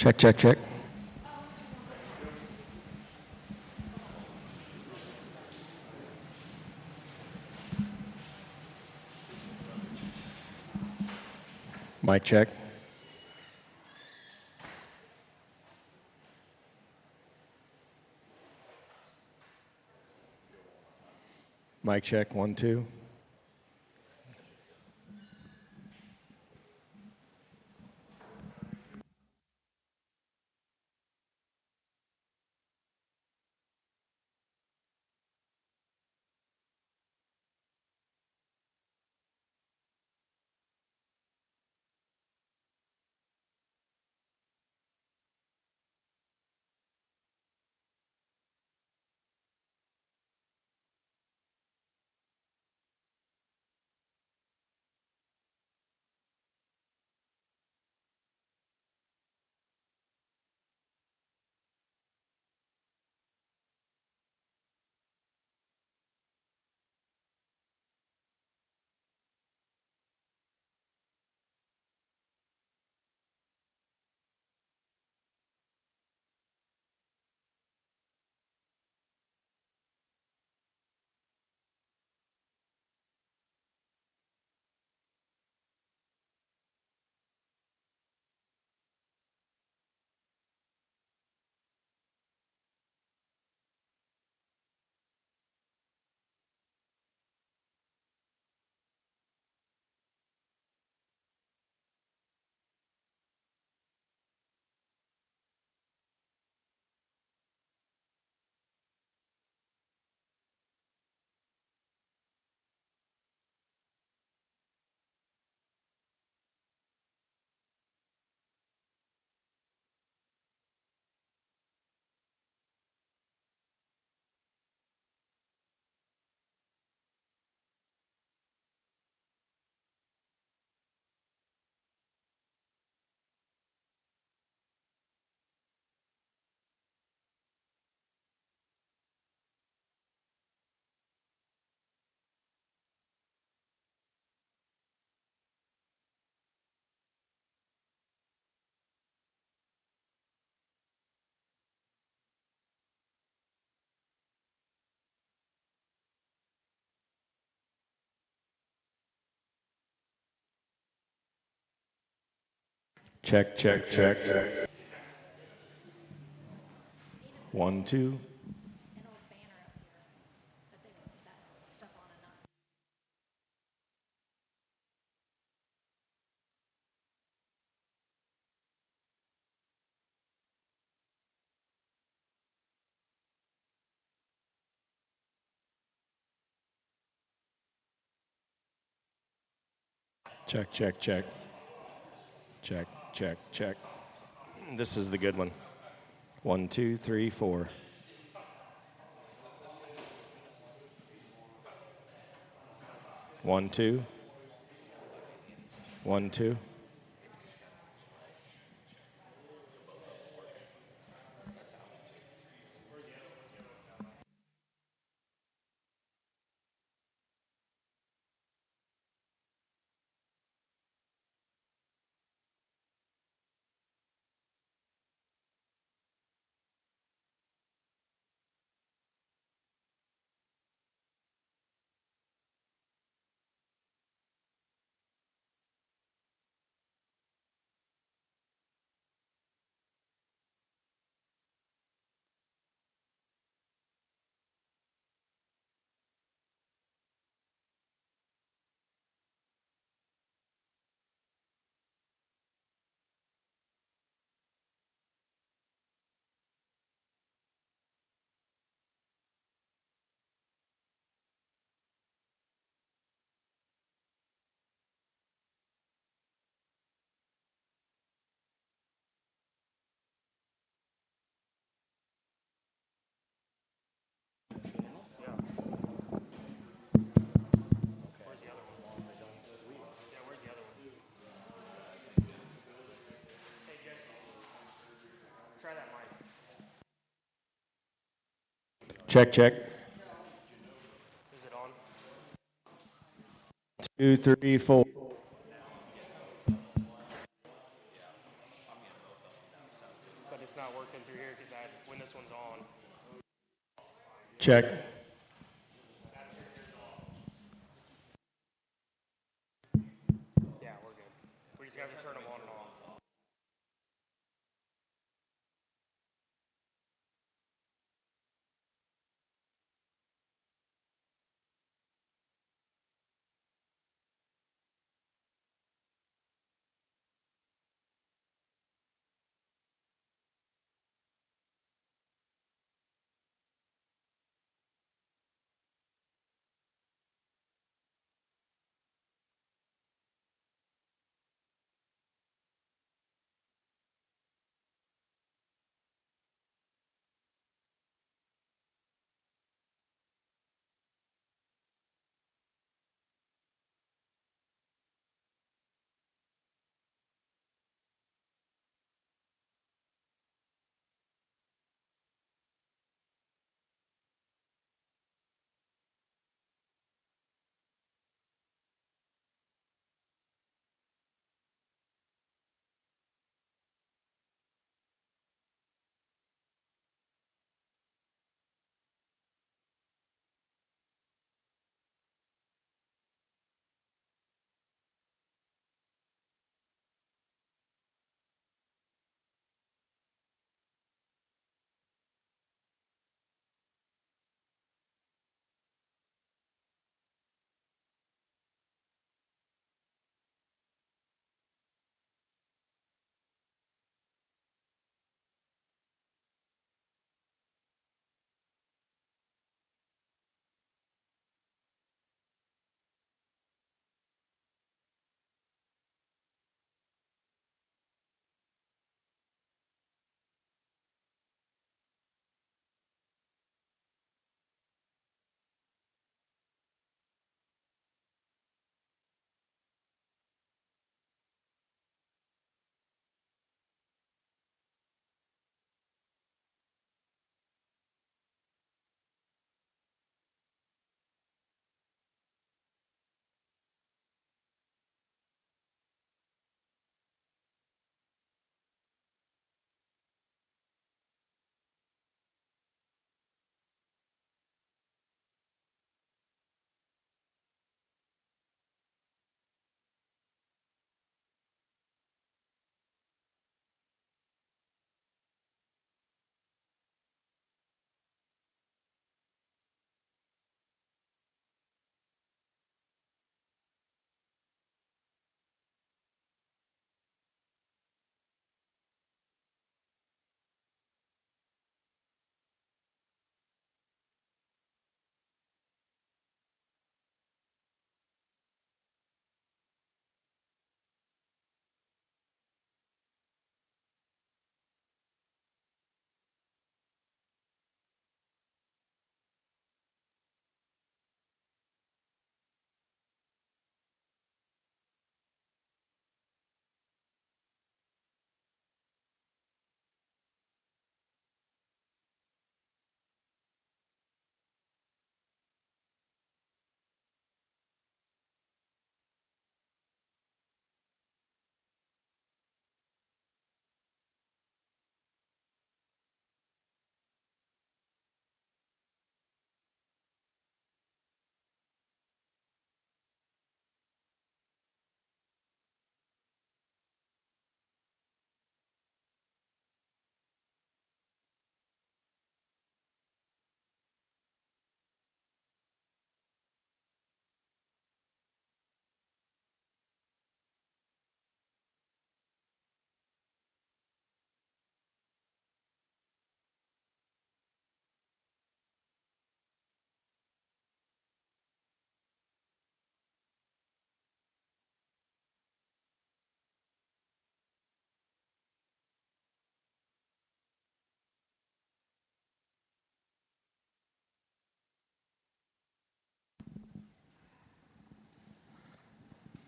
Check, check, check. Mic check. Mic check, 1, 2. Check, check, check. 1, 2. Check, check, check. Check, check, check. This is the good one. 1, 2, 3, 4. 1, 2. 1, 2. Check, check. Is it on? 2, 3, 4. Check. Yeah, we're good. We just have to turn them on and off.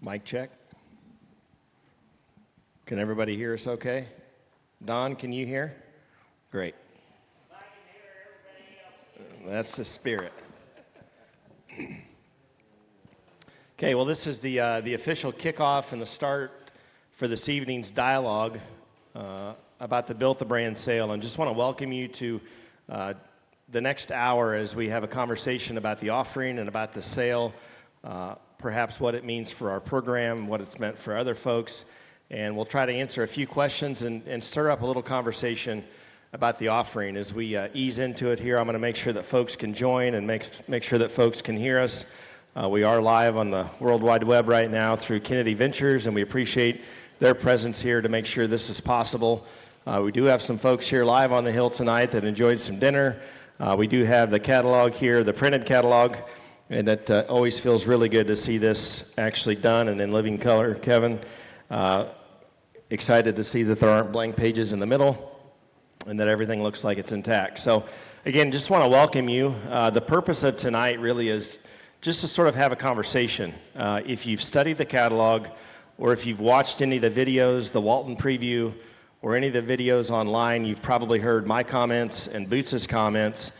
Mic check. Can everybody hear us okay? Don, can you hear? Great. That's the spirit. Okay, well, this is the official kickoff and the start for this evening's dialogue about the Built the Brand sale. And just want to welcome you to the next hour as we have a conversation about the offering and about the sale, perhaps what it means for our program, what it's meant for other folks, and we'll try to answer a few questions and stir up a little conversation about the offering. As we ease into it here, I'm going to make sure that folks can join and make sure that folks can hear us. We are live on the World Wide Web right now through Kennedy Ventures, and we appreciate their presence here to make sure this is possible. We do have some folks here live on the Hill tonight that enjoyed some dinner. We do have the catalog here, the printed catalog, and it always feels really good to see this actually done and in living color. Kevin, excited to see that there aren't blank pages in the middle and that everything looks like it's intact. So again, just want to welcome you. The purpose of tonight really is just to sort of have a conversation. If you've studied the catalog, or if you've watched any of the videos, the Walton preview, or any of the videos online, you've probably heard my comments and Boots' comments.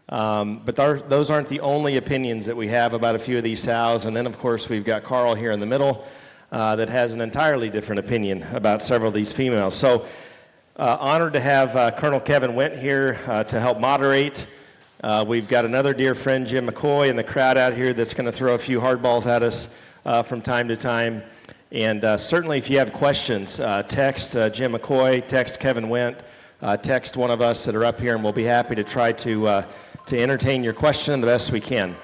But those aren't the only opinions that we have about a few of these sows. And then, of course, we've got Karl here in the middle that has an entirely different opinion about several of these females. So honored to have Colonel Kevin Wendt here to help moderate. We've got another dear friend, Jim McCoy, in the crowd out here that's going to throw a few hardballs at us from time to time. And certainly if you have questions, text Jim McCoy, text Kevin Wendt, text one of us that are up here, and we'll be happy to try to entertain your question the best we can.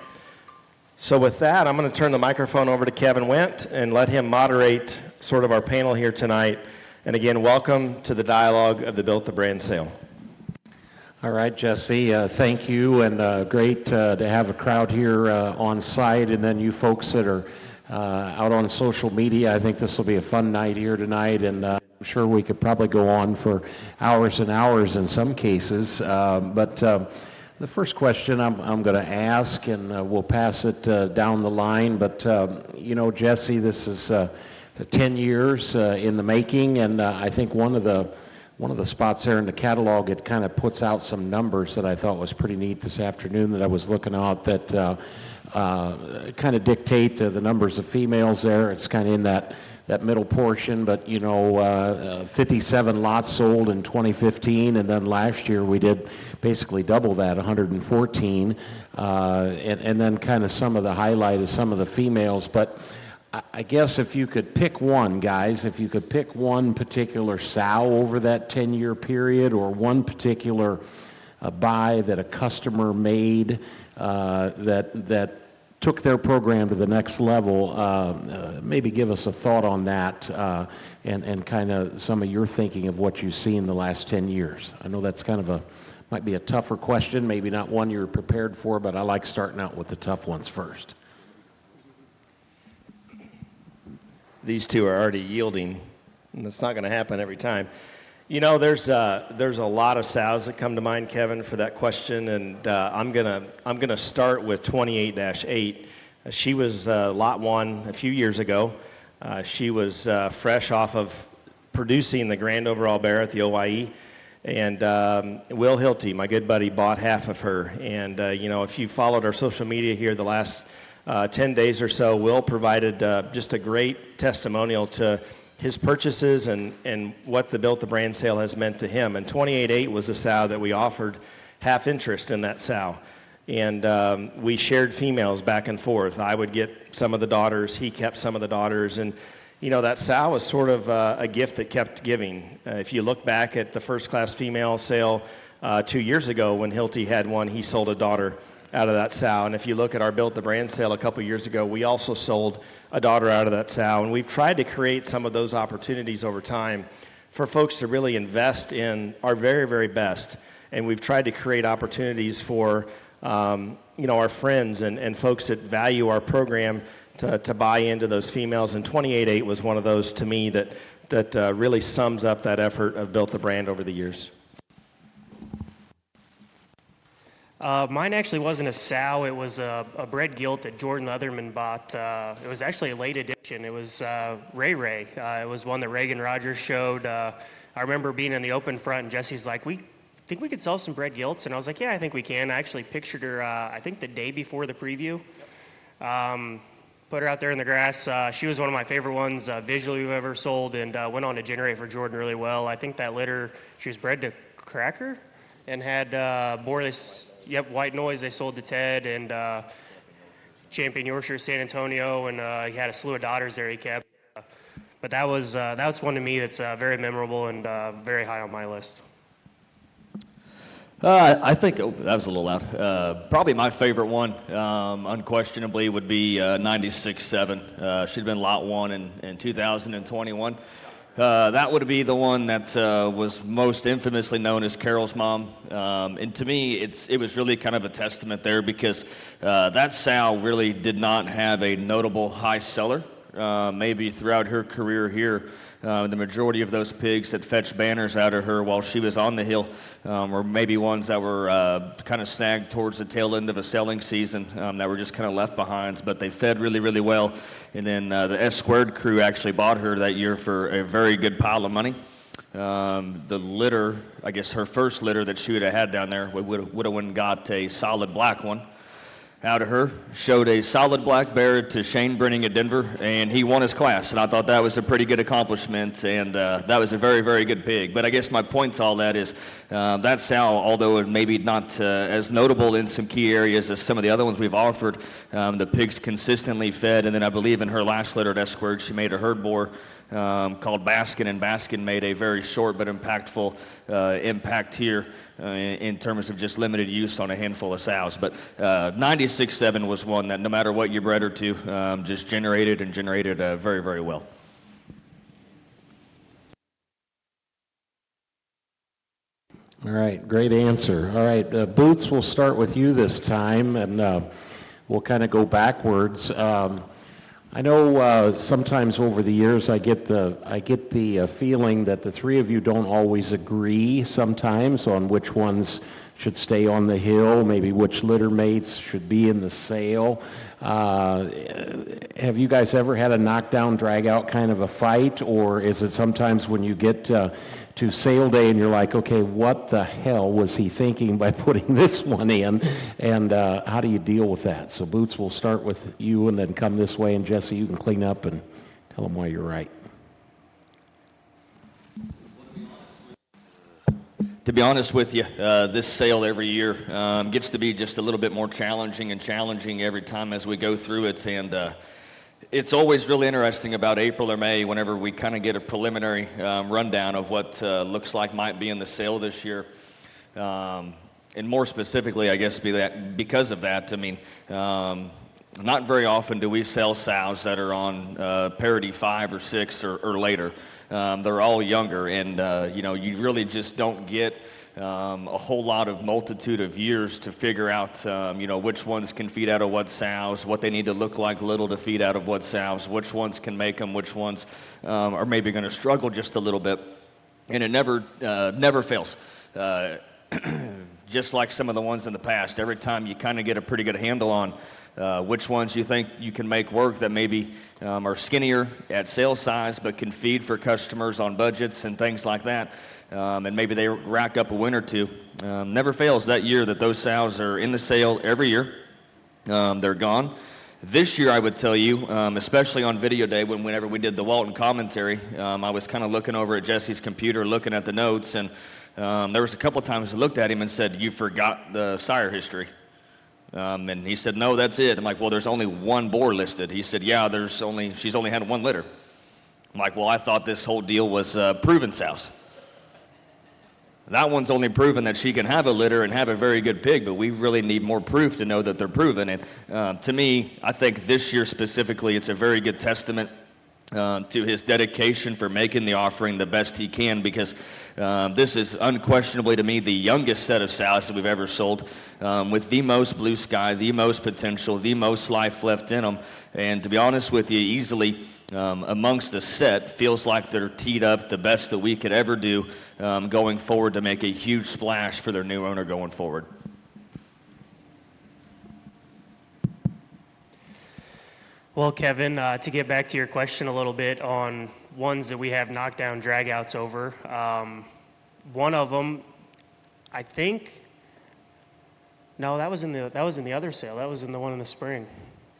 So with that, I'm going to turn the microphone over to Kevin Wendt and let him moderate sort of our panel here tonight. And again, welcome to the dialogue of the Built the Brand sale. All right, Jesse, thank you, and great to have a crowd here on site, and then you folks that are out on social media. I think this will be a fun night here tonight, and I'm sure we could probably go on for hours and hours in some cases. But the first question I'm going to ask, and we'll pass it down the line, but you know, Jesse, this is 10 years in the making, and I think one of the spots there in the catalog, it kind of puts out some numbers that I thought was pretty neat this afternoon that I was looking at that kind of dictate the numbers of females there. It's kind of in that middle portion, but you know, 57 lots sold in 2015, and then last year we did basically double that, 114, and then kind of some of the highlight is some of the females. But I guess if you could pick one, guys, if you could pick one particular sow over that 10-year period, or one particular buy that a customer made that took their program to the next level, maybe give us a thought on that and kind of some of your thinking of what you've seen the last 10 years. I know that's kind of might be a tougher question, maybe not one you're prepared for, but I like starting out with the tough ones first. These two are already yielding, and that's not going to happen every time. You know, there's a lot of sows that come to mind, Kevin, for that question, and I'm gonna start with 28-8. She was lot one a few years ago. She was fresh off of producing the Grand Overall Bear at the OYE, and Will Hilty, my good buddy, bought half of her. And you know, if you followed our social media here the last 10 days or so, Will provided just a great testimonial to his purchases and what the Built the Brand sale has meant to him. And 28-8 was a sow that we offered half interest in that sow. And we shared females back and forth. I would get some of the daughters, he kept some of the daughters. And you know, that sow was sort of a gift that kept giving. If you look back at the first class female sale 2 years ago when Hilty had one, he sold a daughter out of that sow. And if you look at our Built the Brand sale a couple years ago, we also sold a daughter out of that sow. And we've tried to create some of those opportunities over time for folks to really invest in our very, very best. And we've tried to create opportunities for you know, our friends and folks that value our program to buy into those females. And 28-8 was one of those to me that really sums up that effort of Built the Brand over the years. Mine actually wasn't a sow. It was a bred gilt that Jordan Leatherman bought. It was actually a late edition. It was Ray Ray. It was one that Reagan Rogers showed. I remember being in the open front, and Jesse's like, we think we could sell some bred gilts? And I was like, yeah, I think we can. I actually pictured her, I think the day before the preview. Put her out there in the grass. She was one of my favorite ones visually we've ever sold, and went on to generate for Jordan really well. I think that litter, she was bred to Cracker and had bore this yep, White Noise they sold to Ted, and Champion Yorkshire San Antonio, and he had a slew of daughters there he kept. But that's one to me that's very memorable and very high on my list. I think, oh, that was a little loud. Probably my favorite one, unquestionably, would be 96.7. She'd been Lot 1 in 2021. That would be the one that was most infamously known as Carol's mom. And to me, it was really kind of a testament there because that sow really did not have a notable high seller. Maybe throughout her career here, the majority of those pigs that fetched banners out of her while she was on the hill were maybe ones that were kind of snagged towards the tail end of a selling season that were just kind of left behind, but they fed really, really well. And then the S Squared crew actually bought her that year for a very good pile of money. The litter, I guess her first litter that she would have had down there would have went and got a solid black one out of her, showed a solid black bear to Shane Brenning at Denver, and he won his class, and I thought that was a pretty good accomplishment, and that was a very, very good pig. But I guess my point to all that is that sow, although it maybe not as notable in some key areas as some of the other ones we've offered, the pigs consistently fed, and then I believe in her last litter at S Squared, she made a herd boar called Baskin, and Baskin made a very short but impactful impact here in terms of just limited use on a handful of sows. But 96.7 was one that no matter what you bred her to, just generated very, very well. All right, great answer. All right, Boots, we'll start with you this time, and we'll kind of go backwards. I know sometimes over the years I get the feeling that the three of you don't always agree sometimes on which ones should stay on the hill, maybe which litter mates should be in the sale. Have you guys ever had a knockdown, drag out kind of a fight, or is it sometimes when you get to sale day and you're like, okay, what the hell was he thinking by putting this one in, and how do you deal with that? So Boots, we'll start with you and then come this way, and Jesse, you can clean up and tell them why you're right. To be honest with you, this sale every year gets to be just a little bit more challenging every time as we go through it, and it's always really interesting about April or May whenever we kind of get a preliminary rundown of what looks like might be in the sale this year. And more specifically, I guess, because of that, I mean, not very often do we sell sows that are on parity 5 or 6 or later. They're all younger, and you really just don't get a whole lot of multitude of years to figure out, which ones can feed out of what sows, what they need to look like little to feed out of what sows, which ones can make them, which ones are maybe going to struggle just a little bit, and it never fails. Just like some of the ones in the past, every time you kind of get a pretty good handle on which ones you think you can make work that maybe are skinnier at sales size but can feed for customers on budgets and things like that, and maybe they rack up a win or two. Never fails that year that those sows are in the sale every year. They're gone. This year, I would tell you, especially on video day, whenever we did the Walton commentary, I was kind of looking over at Jesse's computer, looking at the notes, and there was a couple times I looked at him and said, "You forgot the sire history." And he said, "No, that's it." I'm like, "Well, there's only one boar listed." He said, "Yeah, she's only had one litter." I'm like, "Well, I thought this whole deal was proven sows." That one's only proven that she can have a litter and have a very good pig, but we really need more proof to know that they're proven. And to me, I think this year specifically, it's a very good testament to his dedication for making the offering the best he can, because this is unquestionably to me the youngest set of sows that we've ever sold, with the most blue sky, the most potential, the most life left in them. And to be honest with you, easily amongst the set, feels like they're teed up the best that we could ever do going forward to make a huge splash for their new owner going forward. Well, Kevin, to get back to your question a little bit on ones that we have knockdown dragouts over, one of them, I think, no, that was in the other sale. That was in the one in the spring.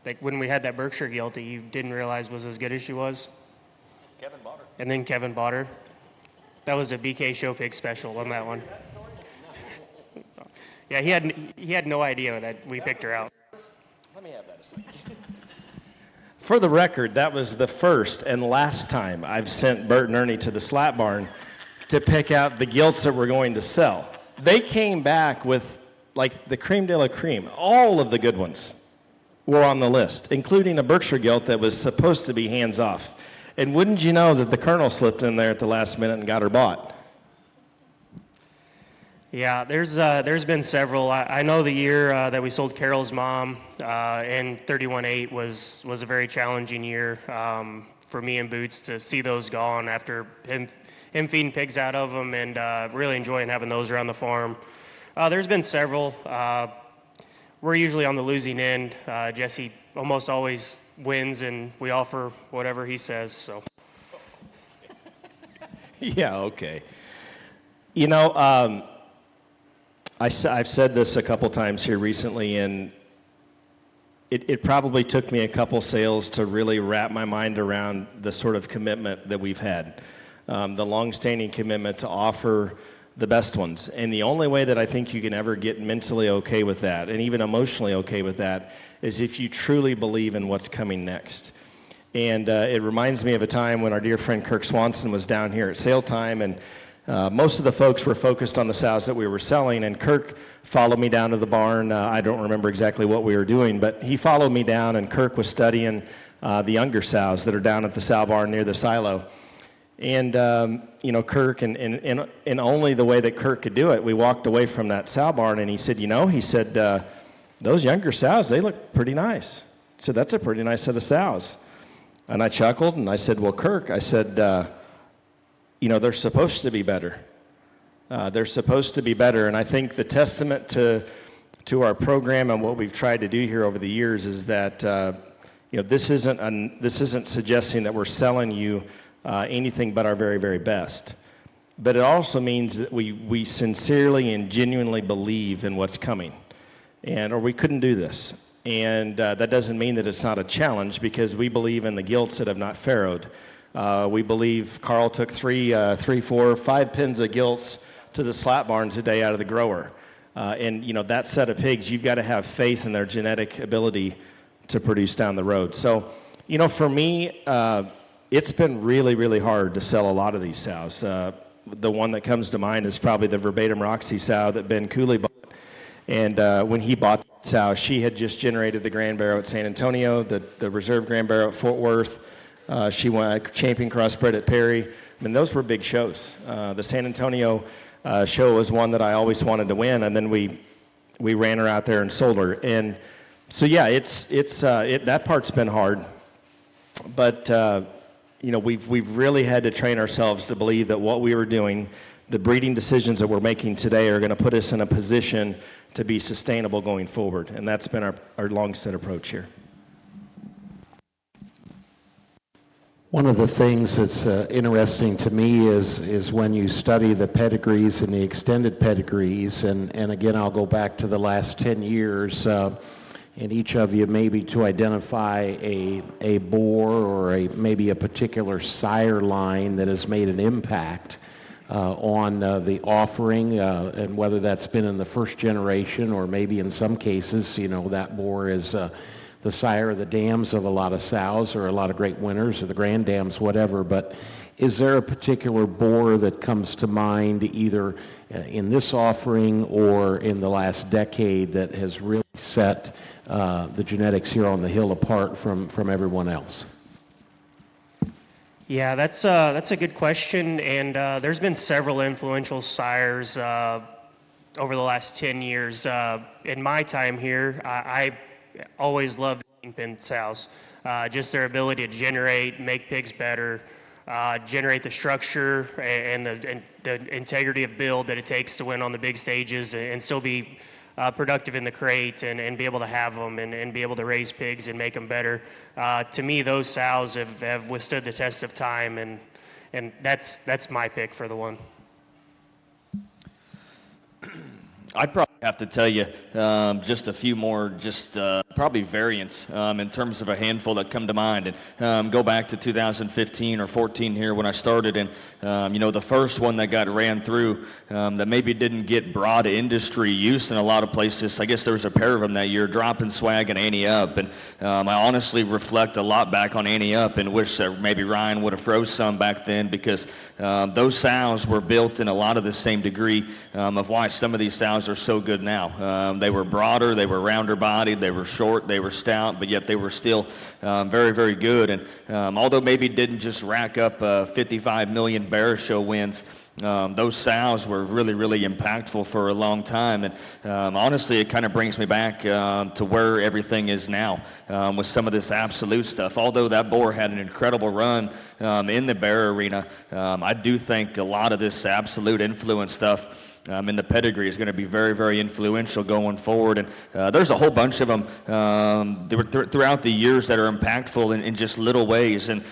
Like when we had that Berkshire gilt that you didn't realize was as good as she was. Kevin bought her. And then Kevin bought her. That was a BK Show Pig special on that one. Yeah, he had no idea that we picked her out. Let me have that a second. For the record, that was the first and last time I've sent Bert and Ernie to the slap barn to pick out the gilts that we're going to sell. They came back with like the creme de la creme. All of the good ones were on the list, including a Berkshire gilt that was supposed to be hands off. And wouldn't you know that the Colonel slipped in there at the last minute and got her bought? Yeah, there's been several. I know the year that we sold Carol's mom in 31.8 was a very challenging year for me and Boots to see those gone after him feeding pigs out of them and really enjoying having those around the farm. There's been several. We're usually on the losing end. Jesse almost always wins, and we offer whatever he says. So. Yeah, okay. You know, I've said this a couple times here recently, and it probably took me a couple sales to really wrap my mind around the sort of commitment that we've had, the long-standing commitment to offer the best ones. And the only way that I think you can ever get mentally okay with that, and even emotionally okay with that, is if you truly believe in what's coming next. And it reminds me of a time when our dear friend Kirk Swanson was down here at sale time, and most of the folks were focused on the sows that we were selling, and Kirk followed me down to the barn. I don't remember exactly what we were doing, but he followed me down, and Kirk was studying the younger sows that are down at the sow barn near the silo. And, you know, Kirk, and only the way that Kirk could do it, we walked away from that sow barn, and he said, you know, he said, those younger sows, they look pretty nice. He said, that's a pretty nice set of sows. And I chuckled, and I said, well, Kirk, I said, you know, they're supposed to be better. They're supposed to be better. And I think the testament to our program and what we've tried to do here over the years is that, you know, this isn't suggesting that we're selling you anything but our very, very best. But it also means that we sincerely and genuinely believe in what's coming, or we couldn't do this. And that doesn't mean that it's not a challenge, because we believe in the gilts that have not farrowed. We believe Karl took 3, 4, 5 pins of gilts to the slap barn today out of the grower. And, you know, that set of pigs, you've got to have faith in their genetic ability to produce down the road. So, you know, for me, it's been really, really hard to sell a lot of these sows. The one that comes to mind is probably the Verbatim Roxy sow that Ben Cooley bought. And when he bought that sow, she had just generated the Grand Barrow at San Antonio, the Reserve Grand Barrow at Fort Worth. She won a champion crossbred at Perry. I mean, those were big shows. The San Antonio show was one that I always wanted to win, and then we ran her out there and sold her. And so, yeah, that part's been hard. But you know, we've really had to train ourselves to believe that what we were doing, the breeding decisions that we're making today, are going to put us in a position to be sustainable going forward. And that's been our long-set approach here. One of the things that's interesting to me is when you study the pedigrees and the extended pedigrees, and again, I'll go back to the last 10 years, and each of you maybe to identify a boar or maybe a particular sire line that has made an impact on the offering, and whether that's been in the first generation or maybe in some cases, you know, that boar is the sire of the dams of a lot of sows or a lot of great winners or the grand dams, whatever. But is there a particular boar that comes to mind either in this offering or in the last decade that has really set the genetics here on the hill apart from everyone else? Yeah, that's a good question, and there's been several influential sires over the last 10 years. In my time here, I always loved the pin sows. Just their ability to generate, make pigs better, generate the structure and the integrity of build that it takes to win on the big stages and still be productive in the crate and be able to have them and be able to raise pigs and make them better. To me, those sows have withstood the test of time, and that's my pick for the one. I'd probably have to tell you just a few more, probably variants in terms of a handful that come to mind. And go back to 2015 or 14 here when I started, and the first one that got ran through that maybe didn't get broad industry use in a lot of places. I guess there was a pair of them that year, Drop and Swag and Ante Up, and I honestly reflect a lot back on Ante Up and wish that maybe Ryan would have froze some back then, because those sows were built in a lot of the same degree of why some of these sows are so good now. They were broader, they were rounder bodied, they were short, they were stout, but yet they were still very, very good. And although maybe didn't just rack up 55 million Bear Show wins, those sows were really, really impactful for a long time. And honestly, it kind of brings me back to where everything is now with some of this absolute stuff. Although that boar had an incredible run in the bear arena, I do think a lot of this absolute influence stuff in the pedigree is going to be very, very influential going forward. And there's a whole bunch of them throughout the years that are impactful in just little ways. And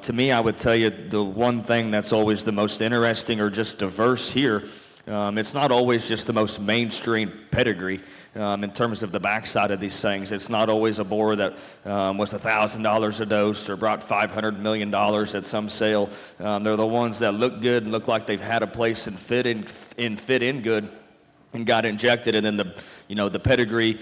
to me, I would tell you the one thing that's always the most interesting or just diverse here, it's not always just the most mainstream pedigree in terms of the backside of these things. It's not always a boar that was $1,000 a dose or brought $500 million at some sale. They're the ones that look good and look like they've had a place and fit in good and got injected, and then the pedigree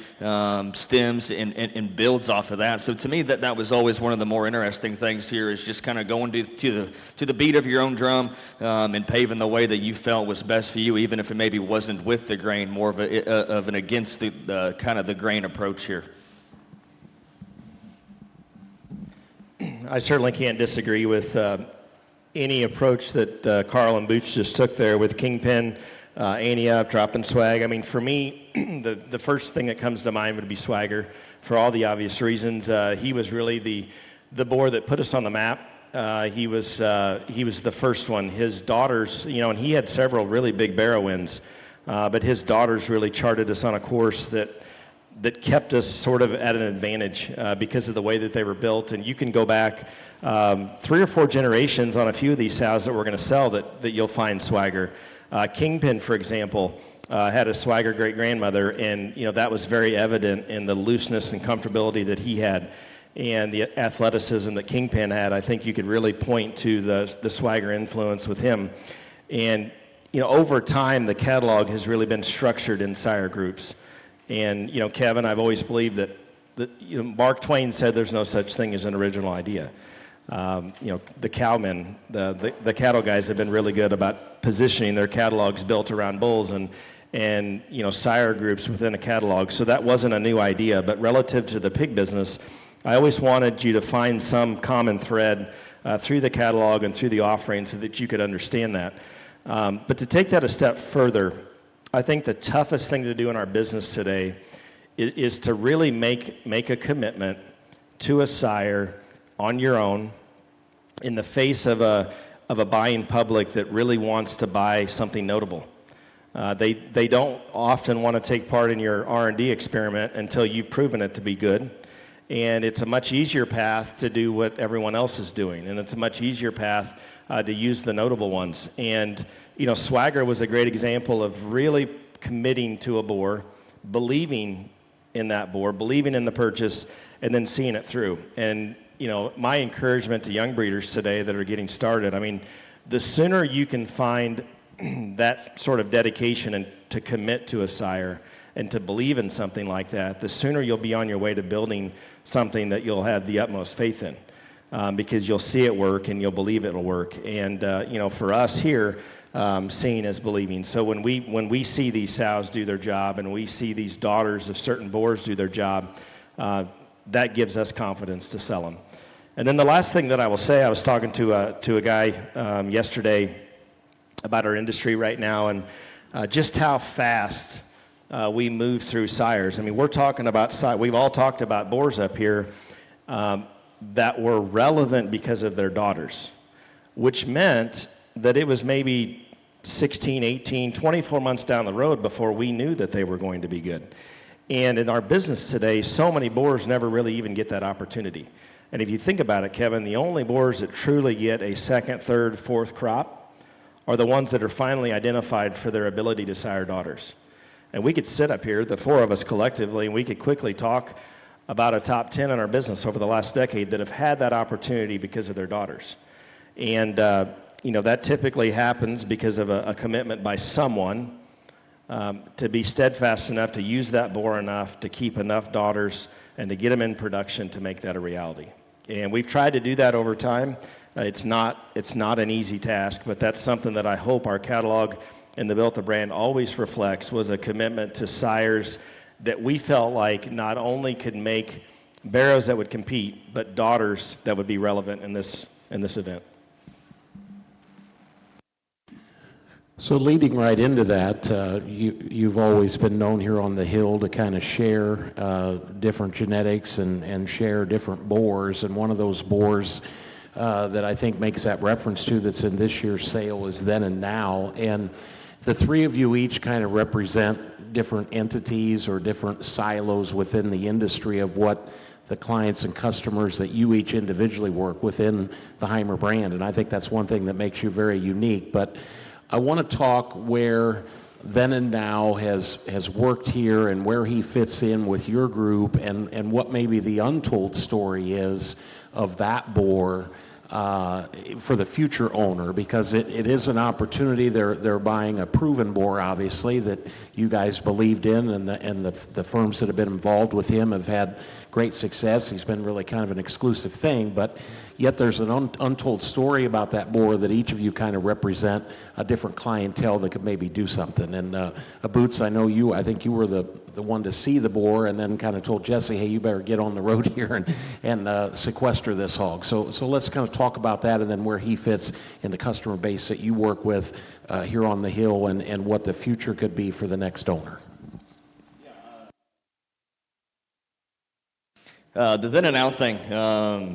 stems and builds off of that. So to me, that was always one of the more interesting things here, is just kind of going to the beat of your own drum and paving the way that you felt was best for you, even if it maybe wasn't with the grain, more of an against the kind of the grain approach here. I certainly can't disagree with any approach that Karl and Boots just took there with Kingpin, Ante Up, Drop and Swag. I mean, for me, the first thing that comes to mind would be Swagger, for all the obvious reasons. He was really the boar that put us on the map. He was the first one. His daughters, and he had several really big barrow wins, but his daughters really charted us on a course that kept us sort of at an advantage because of the way that they were built. And you can go back 3 or 4 generations on a few of these sows that we're going to sell that you'll find Swagger. Kingpin, for example, had a Swagger great-grandmother, and that was very evident in the looseness and comfortability that he had and the athleticism that Kingpin had. I think you could really point to the Swagger influence with him. And over time, the catalog has really been structured in sire groups. And Kevin, I've always believed that Mark Twain said there's no such thing as an original idea. The cowmen, the cattle guys have been really good about positioning their catalogs built around bulls and sire groups within a catalog. So that wasn't a new idea. But relative to the pig business, I always wanted you to find some common thread through the catalog and through the offering so that you could understand that. But to take that a step further, I think the toughest thing to do in our business today is to really make a commitment to a sire on your own in the face of a buying public that really wants to buy something notable. They don't often want to take part in your R&D experiment until you've proven it to be good. And it's a much easier path to do what everyone else is doing. And it's a much easier path to use the notable ones. And Swagger was a great example of really committing to a boar, believing in that boar, believing in the purchase, and then seeing it through. And my encouragement to young breeders today that are getting started, I mean, the sooner you can find that sort of dedication and to commit to a sire and to believe in something like that, the sooner you'll be on your way to building something that you'll have the utmost faith in, because you'll see it work and you'll believe it'll work. And for us here, seeing is believing. So when we see these sows do their job and we see these daughters of certain boars do their job, that gives us confidence to sell them. And then the last thing that I will say, I was talking to a guy yesterday about our industry right now and just how fast we move through sires. I mean, we're talking about we've all talked about boars up here that were relevant because of their daughters, which meant that it was maybe 16, 18, 24 months down the road before we knew that they were going to be good. And in our business today, so many boars never really even get that opportunity. And if you think about it, Kevin, the only boars that truly get a second, third, fourth crop are the ones that are finally identified for their ability to sire daughters. And we could sit up here, the four of us collectively, and we could quickly talk about a top 10 in our business over the last decade that have had that opportunity because of their daughters. And that typically happens because of a commitment by someone to be steadfast enough to use that boar enough to keep enough daughters and to get them in production to make that a reality. And we've tried to do that over time. It's not an easy task, but that's something that I hope our catalog and the Built-A brand always reflects, was a commitment to sires that we felt like not only could make barrows that would compete, but daughters that would be relevant in this event. So leading right into that, you've always been known here on the Hill to kind of share different genetics and share different boars. And one of those boars that I think makes that reference to that's in this year's sale is Then and Now. And the three of you each kind of represent different entities or different silos within the industry of what the clients and customers that you each individually work within the Heimer brand. And I think that's one thing that makes you very unique. But I want to talk where Then and Now has worked here and where he fits in with your group and what maybe the untold story is of that boar for the future owner, because it is an opportunity. They're buying a proven boar, obviously, that you guys believed in, and the firms that have been involved with him have had great success. He's been really kind of an exclusive thing, but yet there's an untold story about that boar that each of you kind of represent a different clientele that could maybe do something. And Boots, I think you were the one to see the boar and then kind of told Jesse, hey, you better get on the road here and sequester this hog. So let's kind of talk about that and then where he fits in the customer base that you work with here on the Hill and what the future could be for the next owner. The Then and Now thing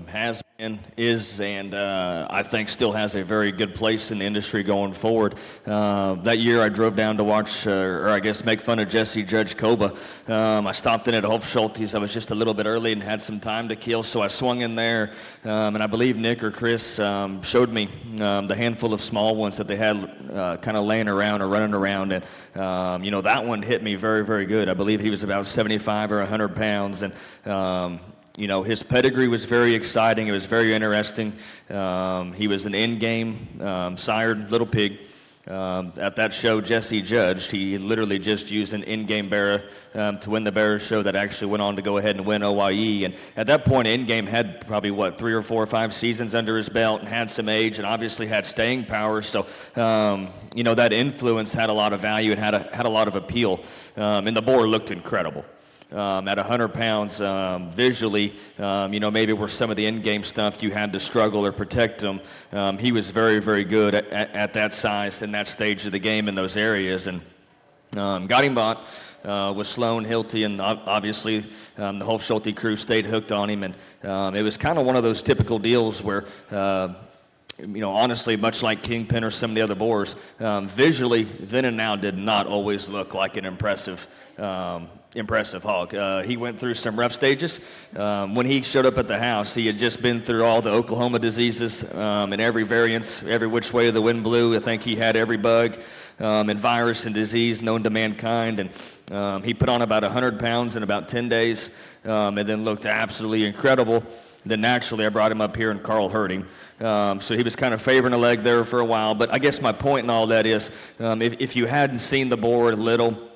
has been, is, and I think still has a very good place in the industry going forward. That year I drove down to watch, or I guess make fun of Jesse Judge Koba. I stopped in at Hofschulte's. I was just a little bit early and had some time to kill, so I swung in there, and I believe Nick or Chris showed me the handful of small ones that they had kind of laying around or running around, and that one hit me very, very good. I believe he was about 75 or 100 pounds, and his pedigree was very exciting. It was very interesting. He was an in-game sired little pig. At that show Jesse judged, he literally just used an in-game barrow to win the barrow show that actually went on to go ahead and win OYE. And at that point, in-game had probably, 3 or 4 or 5 seasons under his belt and had some age and obviously had staying power. So, that influence had a lot of value and had a lot of appeal. And the boar looked incredible. At 100 pounds, visually, maybe where some of the in-game stuff you had to struggle or protect him, he was very, very good at that size and that stage of the game in those areas. And got him bought with Sloan, Hilty, and obviously the Hofschulte crew stayed hooked on him. And it was kind of one of those typical deals where honestly, much like Kingpin or some of the other boars, visually, Then and Now did not always look like an impressive hog. He went through some rough stages. When he showed up at the house, he had just been through all the Oklahoma diseases and every variance, every which way the wind blew. I think he had every bug and virus and disease known to mankind. And he put on about 100 pounds in about 10 days and then looked absolutely incredible. Then naturally, I brought him up here and Karl hurt him. So he was kind of favoring a leg there for a while. But I guess my point in all that is if you hadn't seen the boar little,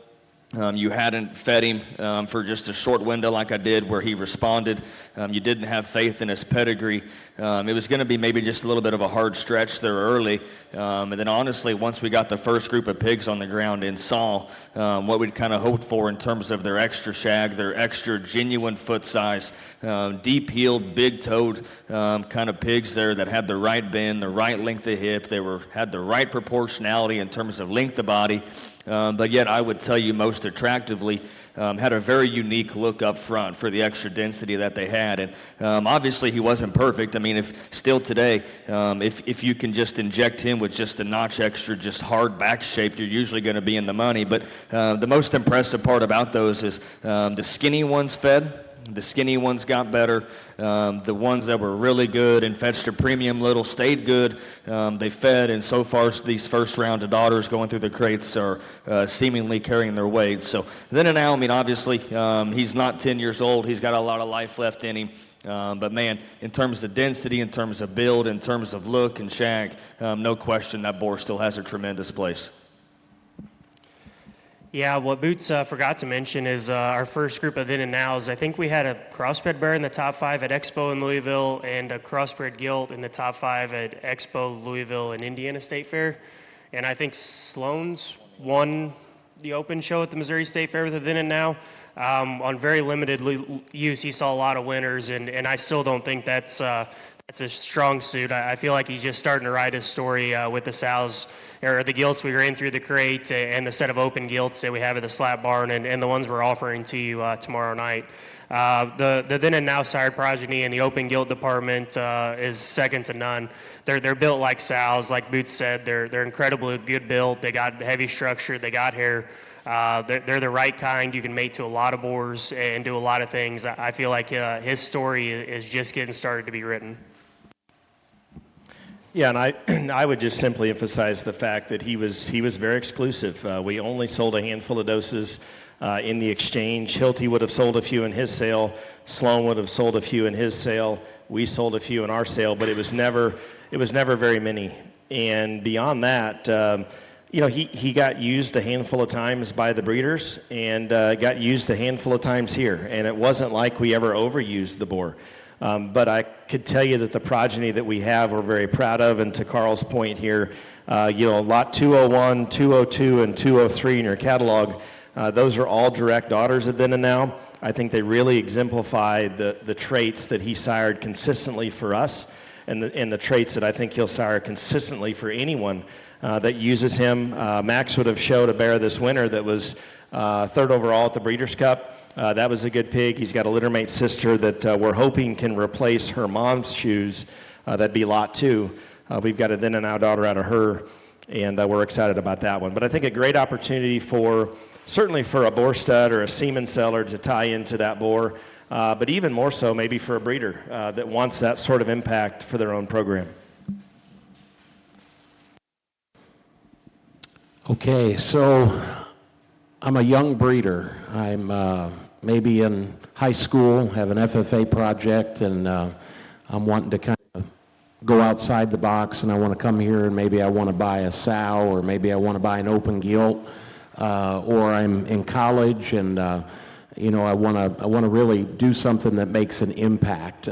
you hadn't fed him for just a short window like I did where he responded. You didn't have faith in his pedigree. It was going to be maybe just a little bit of a hard stretch there early. And then honestly, once we got the first group of pigs on the ground and saw what we'd kind of hoped for in terms of their extra shag, their extra genuine foot size, deep-heeled, big-toed kind of pigs there that had the right bend, the right length of hip. They had the right proportionality in terms of length of body. But yet I would tell you most attractively had a very unique look up front for the extra density that they had. And obviously he wasn't perfect. I mean, if still today, if you can just inject him with just a notch extra, just hard back shape, you're usually going to be in the money. But the most impressive part about those is the skinny ones fed. The skinny ones got better. The ones that were really good and fetched a premium little stayed good. They fed, and so far these first round of daughters going through the crates are seemingly carrying their weight. So then and now, I mean, obviously, he's not 10 years old. He's got a lot of life left in him. But man, in terms of density, in terms of build, in terms of look and shag, no question that boar still has a tremendous place. Yeah, what Boots forgot to mention is our first group of then and nows. I think we had a crossbred bear in the top 5 at Expo in Louisville and a crossbred gilt in the top 5 at Expo, Louisville, and Indiana State Fair. And I think Sloan's won the open show at the Missouri State Fair with a then and now. On very limited use, he saw a lot of winners, and I still don't think that's a strong suit. I feel like he's just starting to write his story with the sows, or the gilts we ran through the crate, and the set of open gilts that we have at the slap barn, and the ones we're offering to you tomorrow night. The then and now sire progeny in the open gilt department is second to none. They're built like sows, like Boots said. They're incredibly good built. They got heavy structure. They got hair. They're the right kind. You can mate to a lot of boars and do a lot of things. I feel like his story is just getting started to be written. Yeah, and I would just simply emphasize the fact that he was very exclusive. We only sold a handful of doses in the exchange. Hilty would have sold a few in his sale. Sloan would have sold a few in his sale. We sold a few in our sale, but it was never very many. And beyond that, he got used a handful of times by the breeders and got used a handful of times here. And it wasn't like we ever overused the boar. But I could tell you that the progeny that we have, we're very proud of. And to Karl's point here, lot 201, 202, and 203 in your catalog, those are all direct daughters of then and now. I think they really exemplify the traits that he sired consistently for us, and the traits that I think he'll sire consistently for anyone that uses him. Max would have showed a bear this winter that was third overall at the Breeders' Cup. That was a good pig. He's got a littermate sister that we're hoping can replace her mom's shoes. That'd be lot 2. We've got a then and now daughter out of her, and we're excited about that one. But I think a great opportunity certainly for a boar stud or a semen seller to tie into that boar, but even more so maybe for a breeder that wants that sort of impact for their own program. Okay, so I'm a young breeder. I'm maybe in high school, have an FFA project, and I'm wanting to kind of go outside the box, and I want to come here and maybe I want to buy a sow, or maybe I want to buy an open gilt, or I'm in college and I want to really do something that makes an impact.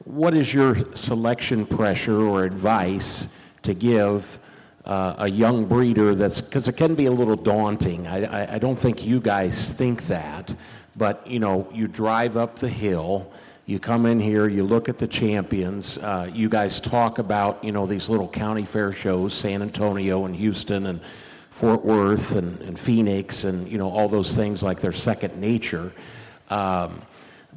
What is your selection pressure or advice to give a young breeder because it can be a little daunting. I don't think you guys think that, but you drive up the hill, you come in here, you look at the champions, you guys talk about these little county fair shows, San Antonio and Houston and Fort Worth and Phoenix and all those things like they're second nature.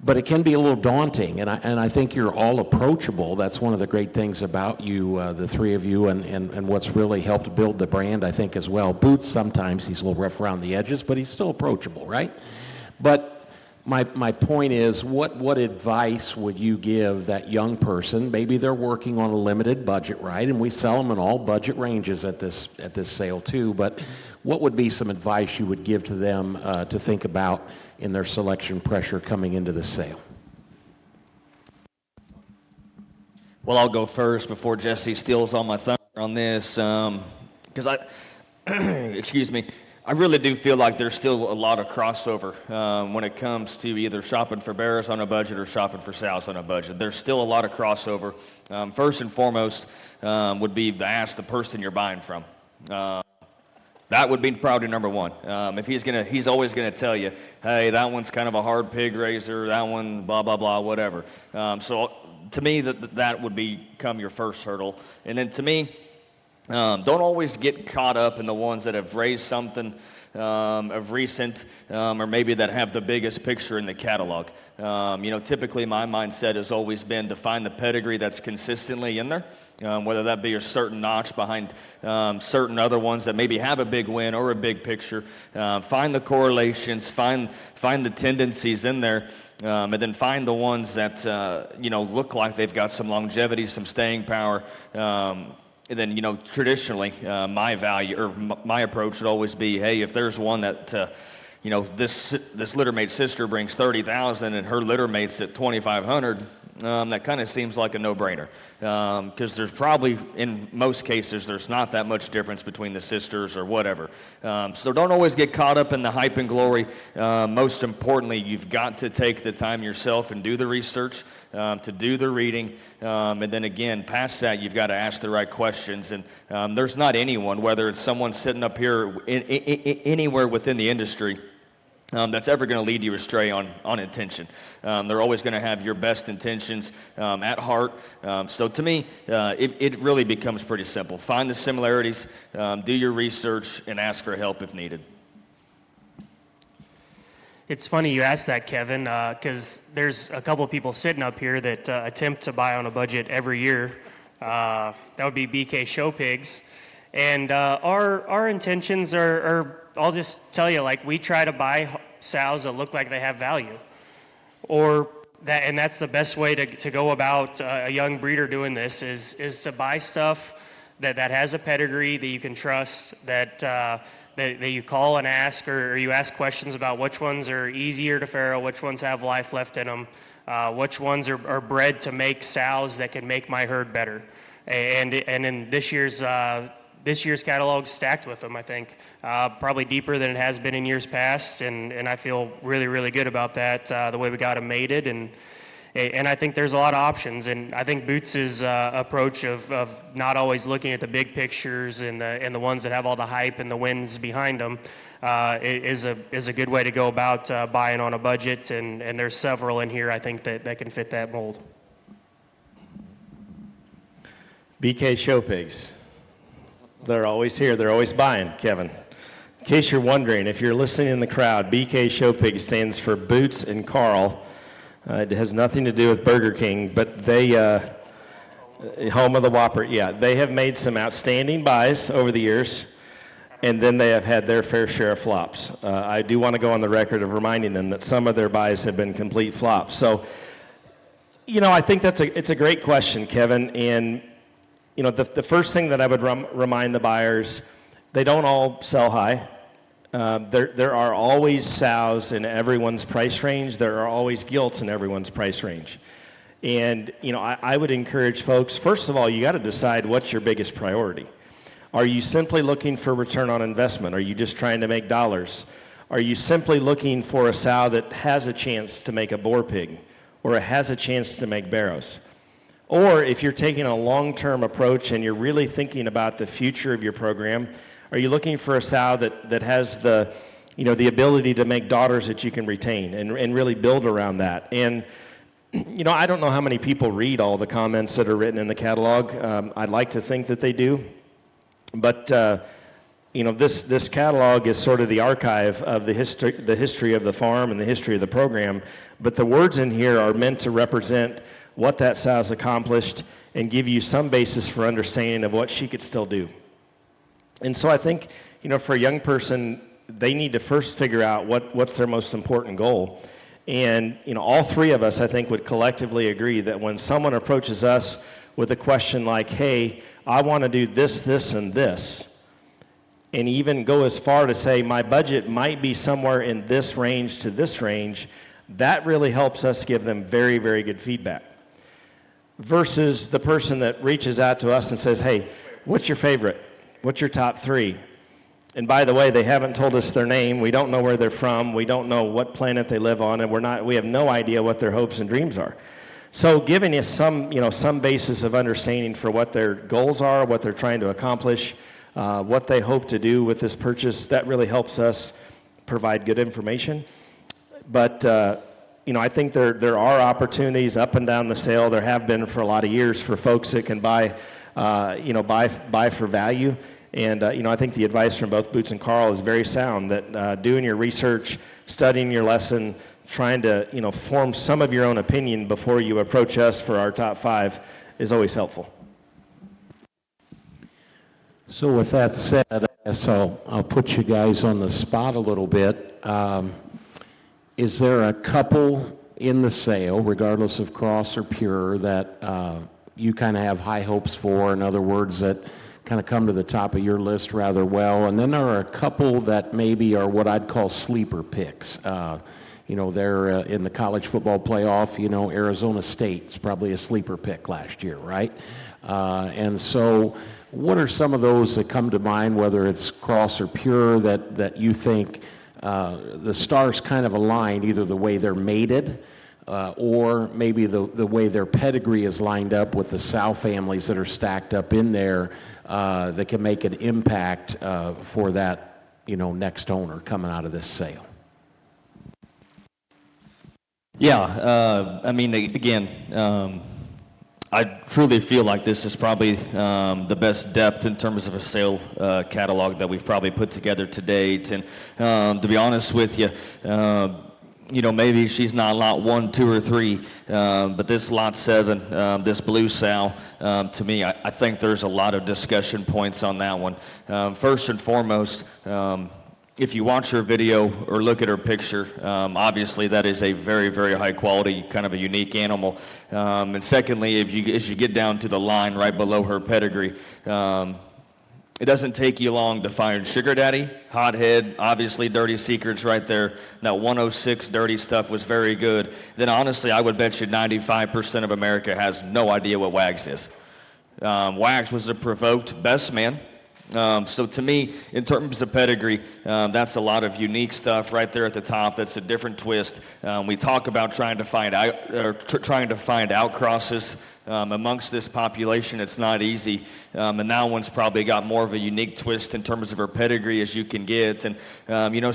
But it can be a little daunting, and I think you're all approachable. That's one of the great things about you, the three of you, and what's really helped build the brand, I think, as well. Boots, sometimes he's a little rough around the edges, but he's still approachable, right? But my point is, what advice would you give that young person? Maybe they're working on a limited budget, right? And we sell them in all budget ranges at this sale too. But what would be some advice you would give to them to think about in their selection pressure coming into the sale? Well, I'll go first before Jesse steals all my thunder on this, because excuse me, I really do feel like there's still a lot of crossover when it comes to either shopping for bears on a budget or shopping for sows on a budget. There's still a lot of crossover. First and foremost would be to ask the person you're buying from. That would be priority number one. If he's always gonna tell you, hey, that one's kind of a hard pig raiser, that one, blah blah blah, whatever. So to me, that would become your first hurdle. And then to me, Don't always get caught up in the ones that have raised something of recent, or maybe that have the biggest picture in the catalog. Typically my mindset has always been to find the pedigree that's consistently in there, whether that be a certain notch behind certain other ones that maybe have a big win or a big picture. Find the correlations, find the tendencies in there, and then find the ones that look like they've got some longevity, some staying power. And then, traditionally, my value or my approach would always be, hey, if there's one that, this littermate sister brings 30,000 and her littermate's at 2,500, that kind of seems like a no-brainer. Because there's probably, in most cases, there's not that much difference between the sisters or whatever. So don't always get caught up in the hype and glory. Most importantly, you've got to take the time yourself and do the research, to do the reading, and then again, past that, you've got to ask the right questions. And there's not anyone, whether it's someone sitting up here anywhere within the industry, that's ever going to lead you astray on intention. They're always going to have your best intentions at heart. So to me, it really becomes pretty simple. Find the similarities, do your research, and ask for help if needed. It's funny you asked that, Kevin, because there's a couple of people sitting up here that attempt to buy on a budget every year. That would be BK Show Pigs. And our intentions are, I'll just tell you, like, we try to buy sows that look like they have value. And that's the best way to go about a young breeder doing this is to buy stuff that has a pedigree that you can trust, that you call and ask, or you ask questions about which ones are easier to farrow, which ones have life left in them, which ones are bred to make sows that can make my herd better. And in this year's catalog stacked with them, I think, probably deeper than it has been in years past, and I feel really, really good about that, the way we got them mated, and I think there's a lot of options, and I think Boots' approach of not always looking at the big pictures and the ones that have all the hype and the wins behind them is a good way to go about buying on a budget, and there's several in here I think that can fit that mold. BK Show Pigs. They're always here. They're always buying, Kevin. In case you're wondering, if you're listening in the crowd, BK Show Pig stands for Boots and Karl. It has nothing to do with Burger King, but they, home of the Whopper, yeah, they have made some outstanding buys over the years, and then they have had their fair share of flops. I do want to go on the record of reminding them that some of their buys have been complete flops. So, I think it's a great question, Kevin, and the first thing that I would remind the buyers, they don't all sell high. There are always sows in everyone's price range. There are always gilts in everyone's price range. And, I would encourage folks, first of all, you got to decide what's your biggest priority. Are you simply looking for return on investment? Are you just trying to make dollars? Are you simply looking for a sow that has a chance to make a boar pig or has a chance to make barrows? Or if you're taking a long-term approach and you're really thinking about the future of your program, are you looking for a sow that has the ability to make daughters that you can retain and really build around that? And, I don't know how many people read all the comments that are written in the catalog. I'd like to think that they do. But, this catalog is sort of the archive of the history of the farm and the history of the program. But the words in here are meant to represent what that sow's accomplished and give you some basis for understanding of what she could still do. And so I think, for a young person, they need to first figure out what's their most important goal. And, all three of us, I think, would collectively agree that when someone approaches us with a question like, hey, I want to do this, this, and this, and even go as far to say my budget might be somewhere in this range to this range, that really helps us give them very, very good feedback. Versus the person that reaches out to us and says, hey, what's your favorite? What's your top three? And by the way, they haven't told us their name. We don't know where they're from. We don't know what planet they live on, and we have no idea what their hopes and dreams are. So giving us some basis of understanding for what their goals are, what they're trying to accomplish, what they hope to do with this purchase, that really helps us provide good information. But I think there are opportunities up and down the sale. There have been for a lot of years for folks that can buy for value. And, I think the advice from both Boots and Karl is very sound, that doing your research, studying your lesson, trying to, form some of your own opinion before you approach us for our top 5 is always helpful. So with that said, I guess I'll put you guys on the spot a little bit. Is there a couple in the sale, regardless of cross or pure, that you kind of have high hopes for? In other words, that kind of come to the top of your list rather well. And then there are a couple that maybe are what I'd call sleeper picks. They're in the college football playoff. Arizona State's probably a sleeper pick last year, right? And so what are some of those that come to mind, whether it's cross or pure, that you think the stars kind of aligned, either the way they're mated or maybe the way their pedigree is lined up with the sow families that are stacked up in there that can make an impact for that, next owner coming out of this sale? Yeah, again, I truly feel like this is probably the best depth in terms of a sale catalog that we've probably put together to date. And to be honest with you, maybe she's not lot 1, 2, or 3, but this lot 7, this blue sow, to me, I think there's a lot of discussion points on that one. First and foremost, if you watch her video or look at her picture, obviously that is a very, very high quality, kind of a unique animal. And secondly, as you get down to the line right below her pedigree, it doesn't take you long to find Sugar Daddy, Hothead, obviously Dirty Secrets right there. That 106 dirty stuff was very good. Then honestly, I would bet you 95% of America has no idea what Wags is. Wags was a provoked best man. So to me, in terms of pedigree, that's a lot of unique stuff right there at the top. That's a different twist. We talk about trying to find outcrosses amongst this population. It's not easy, and that one's probably got more of a unique twist in terms of her pedigree as you can get. And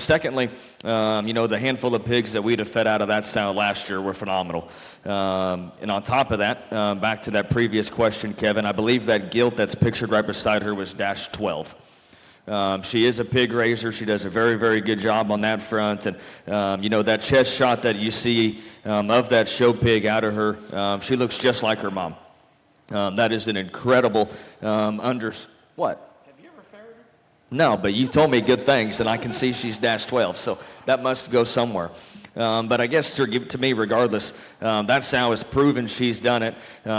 secondly, the handful of pigs that we'd have fed out of that sow last year were phenomenal. And on top of that, back to that previous question, Kevin, I believe that gilt that's pictured right beside her was dash 12. She is a pig raiser. She does a very, very good job on that front. And, that chest shot that you see of that show pig out of her, she looks just like her mom. That is an incredible what? Have you ever ferreted? No, but you've told me good things, and I can see she's dash 12, so that must go somewhere. But I guess to me, regardless, that sow has proven she's done it.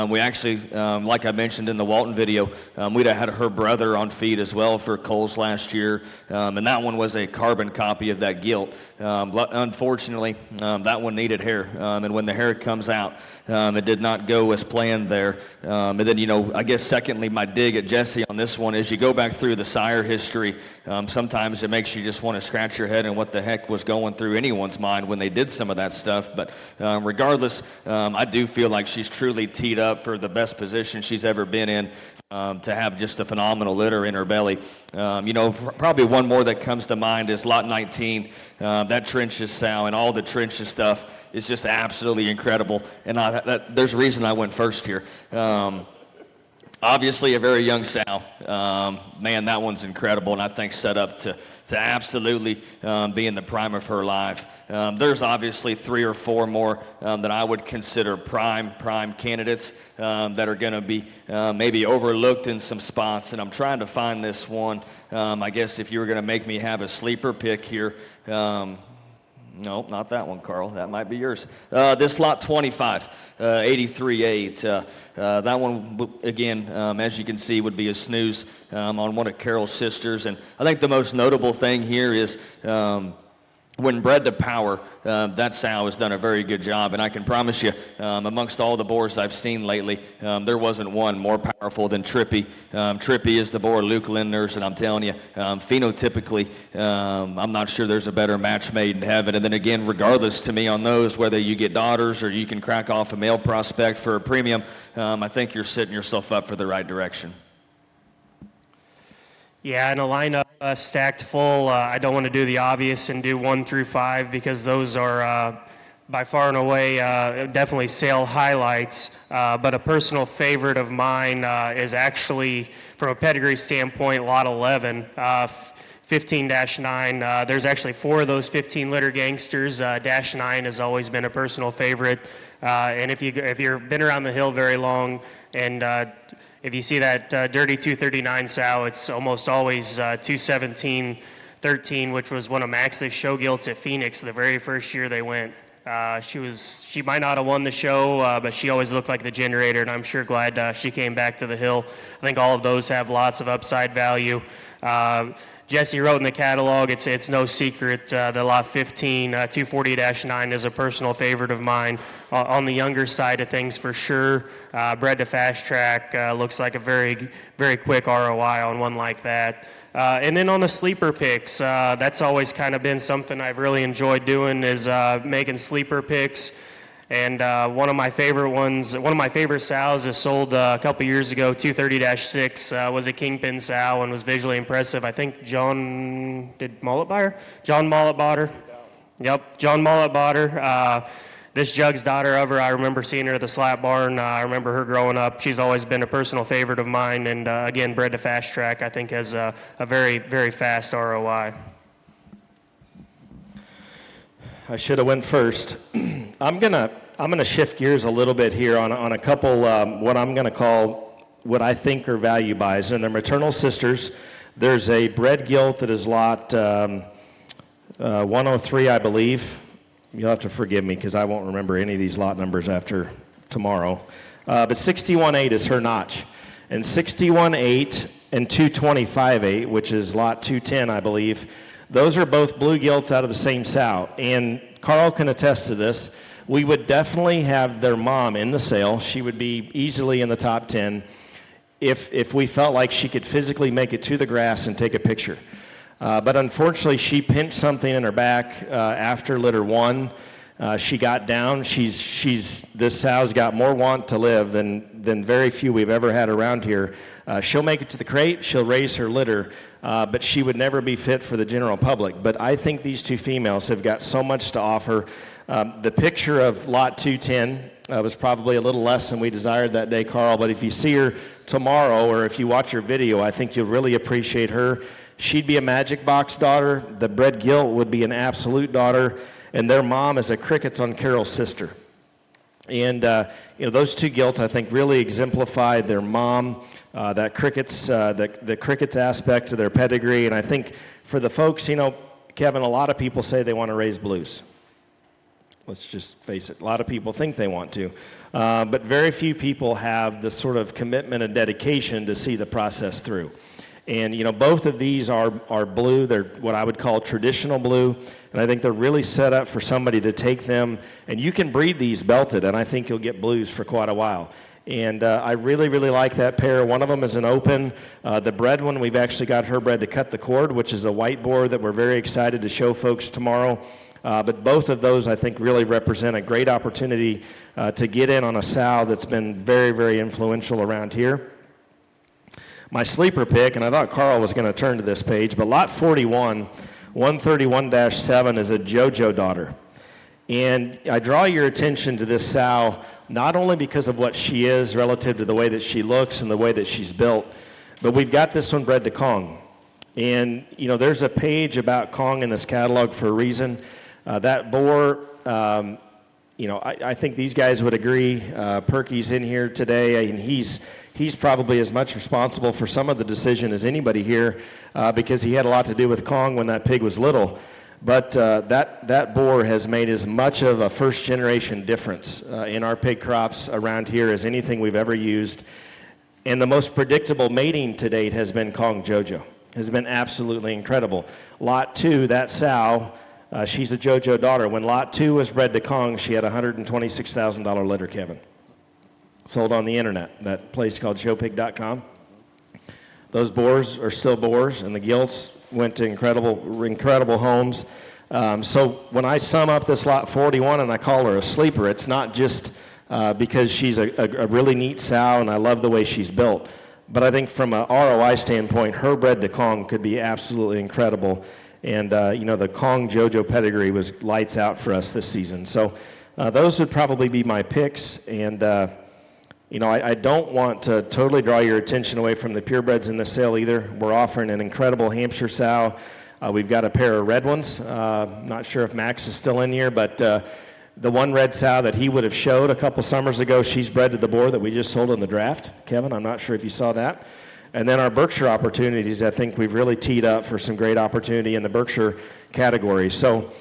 We actually, like I mentioned in the Walton video, we'd have had her brother on feed as well for Coles last year, and that one was a carbon copy of that gilt. Unfortunately, that one needed hair, and when the hair comes out, it did not go as planned there. And then, I guess secondly, my dig at Jesse on this one is you go back through the sire history. Sometimes it makes you just want to scratch your head and what the heck was going through anyone's mind when they did some of that stuff. But regardless, I do feel like she's truly teed up for the best position she's ever been in. To have just a phenomenal litter in her belly. Probably one more that comes to mind is lot 19, that trenches sow, and all the trenches stuff is just absolutely incredible. And there's a reason I went first here. Obviously a very young sow. Man, that one's incredible, and I think set up to absolutely be in the prime of her life. There's obviously 3 or 4 more that I would consider prime candidates that are going to be maybe overlooked in some spots, and I'm trying to find this one. I guess if you were going to make me have a sleeper pick here, no, not that one, Karl. That might be yours. This lot 25, 83.8. That one, again, as you can see, would be a snooze on one of Carol's sisters. And I think the most notable thing here is when bred to power, that sow has done a very good job. And I can promise you, amongst all the boars I've seen lately, there wasn't one more powerful than Trippy. Trippy is the boar Luke Lindner's, and I'm telling you, phenotypically, I'm not sure there's a better match made in heaven. And then again, regardless to me on those, whether you get daughters or you can crack off a male prospect for a premium, I think you're setting yourself up for the right direction. Yeah, in a lineup stacked full, I don't want to do the obvious and do 1 through 5 because those are by far and away, definitely sale highlights, but a personal favorite of mine is actually, from a pedigree standpoint, lot 11, 15-9. There's actually 4 of those 15 litter gangsters. Dash 9 has always been a personal favorite, and if you've been around the hill very long, and if you see that dirty 239 sow, it's almost always 217-13, which was one of Max's show gilts at Phoenix the very first year they went. She might not have won the show, but she always looked like the generator, and I'm sure glad she came back to the hill. I think all of those have lots of upside value. Jesse wrote in the catalog, it's no secret, the lot 15, 240-9 is a personal favorite of mine. On the younger side of things, for sure, bred to fast track, looks like a very, very quick ROI on one like that. And then on the sleeper picks, that's always kind of been something I've really enjoyed doing, is making sleeper picks. And one of my favorite ones, one of my favorite sows is sold a couple years ago, 230-6, was a kingpin sow and was visually impressive. I think John Mullet bought her? Yep, John Mullet bought her. This Jug's daughter of her, I remember seeing her at the slap barn. I remember her growing up. She's always been a personal favorite of mine, and again, bred to fast track, I think has a very, very fast ROI. I should have went first. I'm gonna shift gears a little bit here on a couple what I'm gonna call what I think are value buys, and they're maternal sisters. There's a bred gilt that is lot 103, I believe. You'll have to forgive me because I won't remember any of these lot numbers after tomorrow. But 61.8 is her notch, and 61.8 and 225.8, which is lot 210, I believe. Those are both blue gilts out of the same sow, and Karl can attest to this. We would definitely have their mom in the sale. She would be easily in the top 10 if we felt like she could physically make it to the grass and take a picture. But unfortunately, she pinched something in her back after litter 1. She got down. This sow's got more want to live than very few we've ever had around here. She'll make it to the crate. She'll raise her litter, but she would never be fit for the general public. But I think these two females have got so much to offer. The picture of lot 210 was probably a little less than we desired that day, Karl. But if you see her tomorrow, or if you watch her video, I think you'll really appreciate her. She'd be a Magic Box daughter. The bred gilt would be an absolute daughter. And their mom is a Crickets on Carol's sister. And those two gilts, I think, really exemplify their mom, that Crickets, the Crickets aspect to their pedigree. And I think for the folks, Kevin, a lot of people say they want to raise blues. Let's just face it. A lot of people think they want to. But very few people have the sort of commitment and dedication to see the process through. And both of these are blue. They're what I would call traditional blue, and I think they're really set up for somebody to take them. And you can breed these belted, and I think you'll get blues for quite a while. And I really, really like that pair. One of them is an open. The bred one, we've actually got her bred to cut the cord, which is a white boar that we're very excited to show folks tomorrow. But both of those, I think, really represent a great opportunity to get in on a sow that's been very, very influential around here. My sleeper pick, and I thought Karl was going to turn to this page, but lot 41, 131-7 is a JoJo daughter. And I draw your attention to this sow not only because of what she is relative to the way that she looks and the way that she's built, but we've got this one bred to Kong. And, there's a page about Kong in this catalog for a reason. That boar, I think these guys would agree. Perky's in here today, and he's probably as much responsible for some of the decision as anybody here because he had a lot to do with Kong when that pig was little. But that boar has made as much of a first-generation difference in our pig crops around here as anything we've ever used. And the most predictable mating to date has been Kong JoJo. Has been absolutely incredible. Lot 2, that sow, she's a JoJo daughter. When lot 2 was bred to Kong, she had a $126,000 litter, Kevin. Sold on the internet, that place called showpig.com. Those boars are still boars, and the gilts went to incredible homes. So when I sum up this lot 41 and I call her a sleeper, it's not just because she's a really neat sow and I love the way she's built. But I think from an ROI standpoint, her bred to Kong could be absolutely incredible. And, the Kong JoJo pedigree was lights out for us this season. So those would probably be my picks. And, I don't want to totally draw your attention away from the purebreds in the sale either. We're offering an incredible Hampshire sow. We've got a pair of red ones. Not sure if Max is still in here, but the one red sow that he would have showed a couple summers ago, she's bred to the boar that we just sold in the draft. Kevin, I'm not sure if you saw that. And then our Berkshire opportunities, I think we've really teed up for some great opportunity in the Berkshire category. So,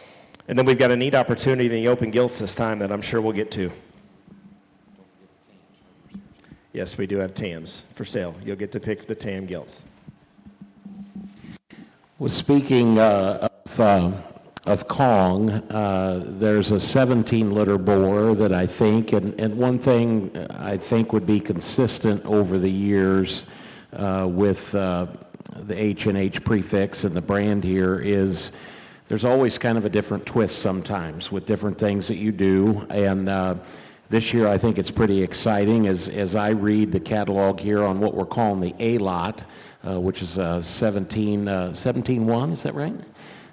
and then we've got a neat opportunity in the open gilts this time that I'm sure we'll get to. Yes, we do have TAMs for sale. You'll get to pick the TAM gilts. Well, speaking of Kong, there's a 17-liter boar that I think, and one thing I think would be consistent over the years with the H&H prefix and the brand here is there's always kind of a different twist sometimes with different things that you do. And this year I think it's pretty exciting as I read the catalog here on what we're calling the A lot, which is 17-1, is that right?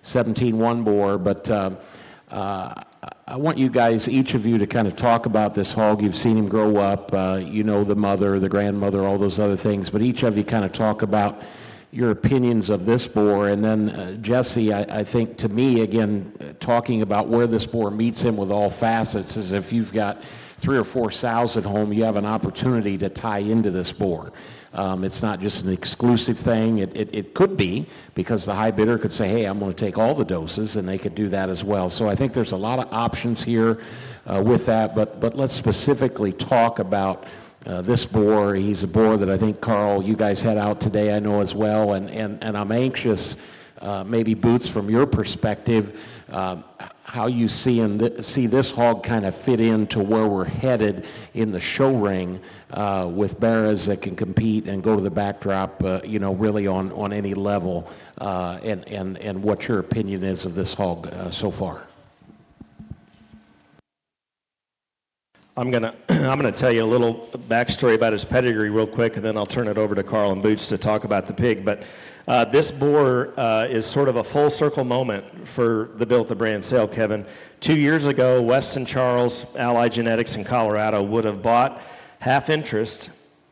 17-1 boar, but I want you guys, each of you, to kind of talk about this hog. You've seen him grow up, you know the mother, the grandmother, all those other things, but each of you kind of talk about your opinions of this boar. And then Jesse, I think to me, again, talking about where this boar meets him with all facets, is if you've got 3 or 4 sows at home, you have an opportunity to tie into this boar. It's not just an exclusive thing. It could be, because the high bidder could say, hey, I'm going to take all the doses, and they could do that as well. So I think there's a lot of options here with that, but let's specifically talk about this boar. He's a boar that I think, Karl, you guys had out today, I know as well, and I'm anxious, maybe Boots, from your perspective, how you see this hog kind of fit into where we're headed in the show ring with bearers that can compete and go to the backdrop, really on any level, and what your opinion is of this hog so far. I'm gonna tell you a little backstory about his pedigree real quick, and then I'll turn it over to Karl and Boots to talk about the pig. But this boar is sort of a full circle moment for the Built the Brand sale, Kevin. 2 years ago, Weston Charles, Allied Genetics in Colorado, would have bought half interest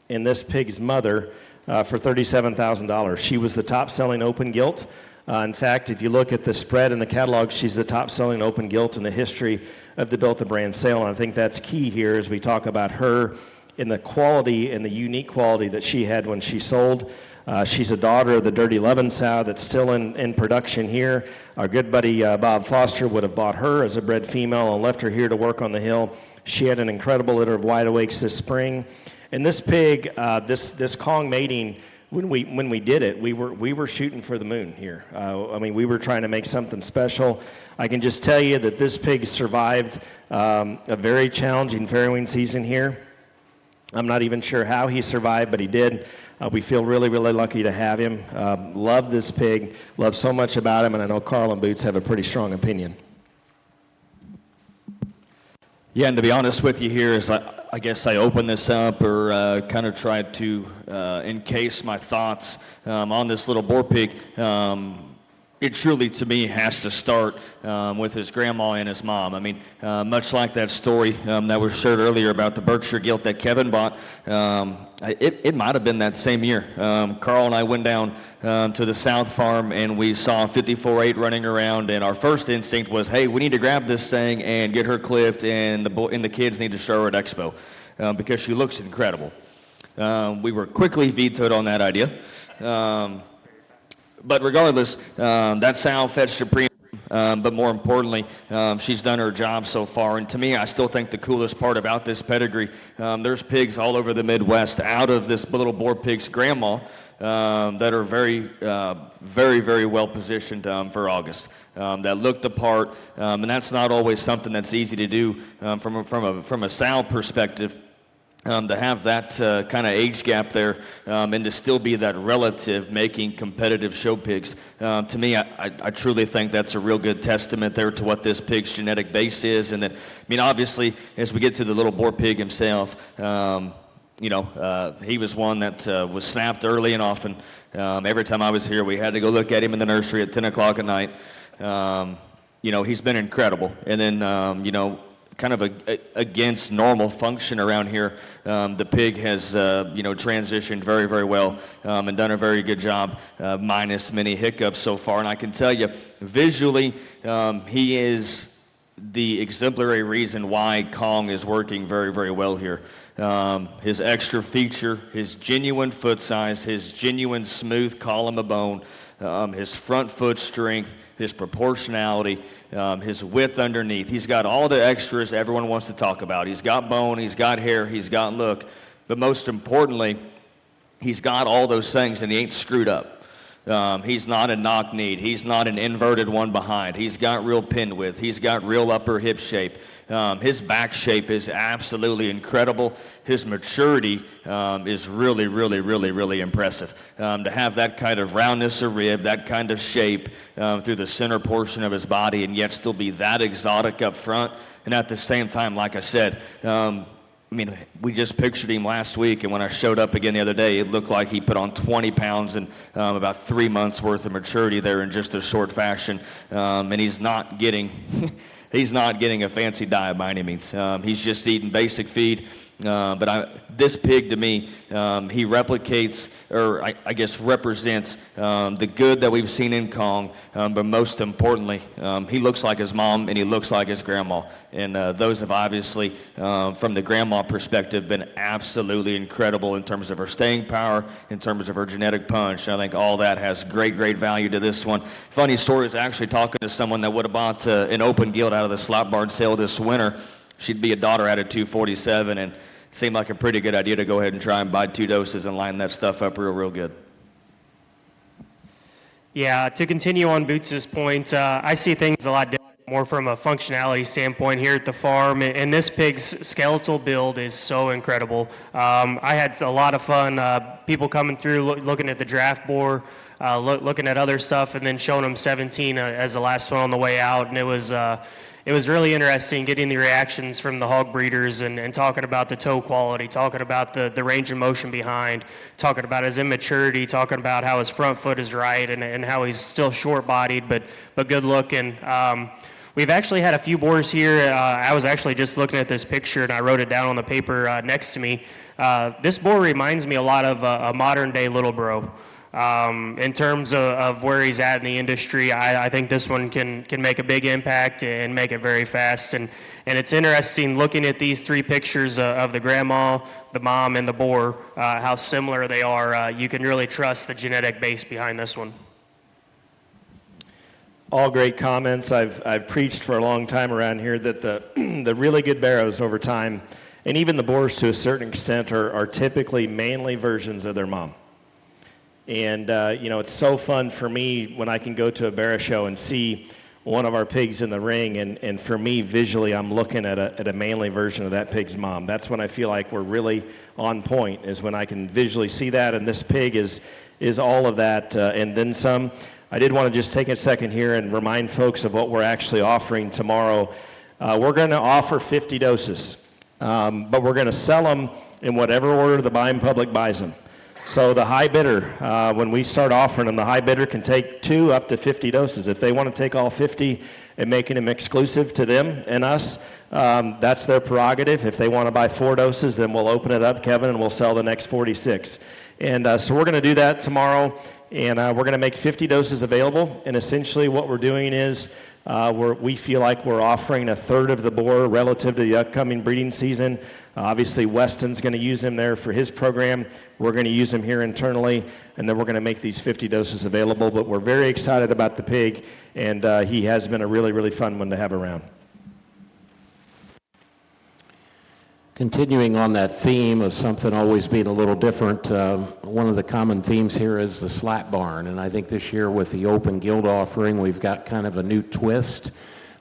in this pig's mother for $37,000. She was the top selling open gilt. In fact, if you look at the spread in the catalog, she's the top selling open gilt in the history of the Built the Brand sale. And I think that's key here as we talk about her in the quality and the unique quality that she had when she sold. She's a daughter of the Dirty Lovin' sow that's still in production here. Our good buddy Bob Foster would have bought her as a bred female and left her here to work on the hill. She had an incredible litter of wide awakes this spring. And this pig, this Kong mating, when we did it, we were shooting for the moon here. We were trying to make something special. I can just tell you that this pig survived a very challenging farrowing season here. I'm not even sure how he survived, but he did. We feel really, really lucky to have him. Love this pig, love so much about him, and I know Karl and Boots have a pretty strong opinion. Yeah, and to be honest with you here, is I guess I opened this up or kind of tried to encase my thoughts on this little boar pig. It truly, to me, has to start with his grandma and his mom. I mean, much like that story that was shared earlier about the Berkshire gilt that Kevin bought, it might have been that same year. Karl and I went down to the South Farm, and we saw 54-8 running around, and our first instinct was, hey, we need to grab this thing and get her clipped, and the kids need to show her at Expo because she looks incredible. We were quickly vetoed on that idea. But regardless, that sow fetched a premium, but more importantly, she's done her job so far. And to me, I still think the coolest part about this pedigree, there's pigs all over the Midwest out of this little boar pig's grandma that are very, very well positioned for August, that look the part. And that's not always something that's easy to do from a sow perspective. To have that kind of age gap there and to still be that relative making competitive show pigs, to me, I truly think that's a real good testament there to what this pig's genetic base is. And that, I mean, obviously, as we get to the little boar pig himself, he was one that was snapped early and often. Every time I was here, we had to go look at him in the nursery at 10 o'clock at night. He's been incredible. And then, kind of against normal function around here, the pig has, transitioned very, very well and done a very good job, minus many hiccups so far. And I can tell you, visually, he is the exemplary reason why Kong is working very, very well here. His extra feature, his genuine foot size, his genuine smooth column of bone, his front foot strength, his proportionality, his width underneath. He's got all the extras everyone wants to talk about. He's got bone, he's got hair, he's got look, but most importantly, he's got all those things and he ain't screwed up. He's not a knock-kneed. He's not an inverted one behind. He's got real pin width. He's got real upper hip shape. His back shape is absolutely incredible. His maturity is really, really, really, really impressive. To have that kind of roundness of rib, that kind of shape through the center portion of his body, and yet still be that exotic up front, and at the same time, like I said, we just pictured him last week, and when I showed up again the other day, it looked like he put on 20 pounds and about 3 months worth of maturity there in just a short fashion. And he's not getting a fancy diet by any means. He's just eating basic feed. This pig to me, he replicates, or I guess represents the good that we've seen in Kong, but most importantly, he looks like his mom and he looks like his grandma. And those have obviously, from the grandma perspective, been absolutely incredible in terms of her staying power, in terms of her genetic punch. I think all that has great, great value to this one. Funny story is actually talking to someone that would have bought an open gilt out of the slot barn sale this winter. She'd be a daughter out of 247, and seemed like a pretty good idea to go ahead and try and buy 2 doses and line that stuff up real good. Yeah, to continue on Boots' point, I see things a lot different, more from a functionality standpoint here at the farm, and this pig's skeletal build is so incredible. I had a lot of fun, people coming through, looking at the draft board, looking at other stuff, and then showing them 17 as the last one on the way out, and it was really interesting getting the reactions from the hog breeders and talking about the toe quality, talking about the range of motion behind, talking about his immaturity, talking about how his front foot is right and how he's still short-bodied but good looking. We've actually had a few boars here. I was actually just looking at this picture and I wrote it down on the paper next to me. This boar reminds me a lot of a modern-day Little Bro. In terms of where he's at in the industry, I think this one can make a big impact and make it very fast. And it's interesting looking at these 3 pictures of the grandma, the mom, and the boar, how similar they are. You can really trust the genetic base behind this one. All great comments. I've preached for a long time around here that the really good barrows over time, and even the boars to a certain extent, are typically mainly versions of their mom. And, it's so fun for me when I can go to a barrow show and see one of our pigs in the ring. And for me, visually, I'm looking at a manly version of that pig's mom. That's when I feel like we're really on point, is when I can visually see that. And this pig is all of that and then some. I did want to just take a second here and remind folks of what we're actually offering tomorrow. We're going to offer 50 doses, but we're going to sell them in whatever order the buying public buys them. So the high bidder, when we start offering them, the high bidder can take 2 up to 50 doses. If they want to take all 50 and making them exclusive to them and us, that's their prerogative. If they want to buy 4 doses, then we'll open it up, Kevin, and we'll sell the next 46. And so we're going to do that tomorrow, and we're going to make 50 doses available. And essentially what we're doing is we feel like we're offering a third of the boar relative to the upcoming breeding season. Obviously, Weston's going to use him there for his program. We're going to use him here internally, and then we're going to make these 50 doses available. But we're very excited about the pig, and he has been a really, really fun one to have around. Continuing on that theme of something always being a little different, one of the common themes here is the slat barn. And I think this year with the open gilt offering, we've got kind of a new twist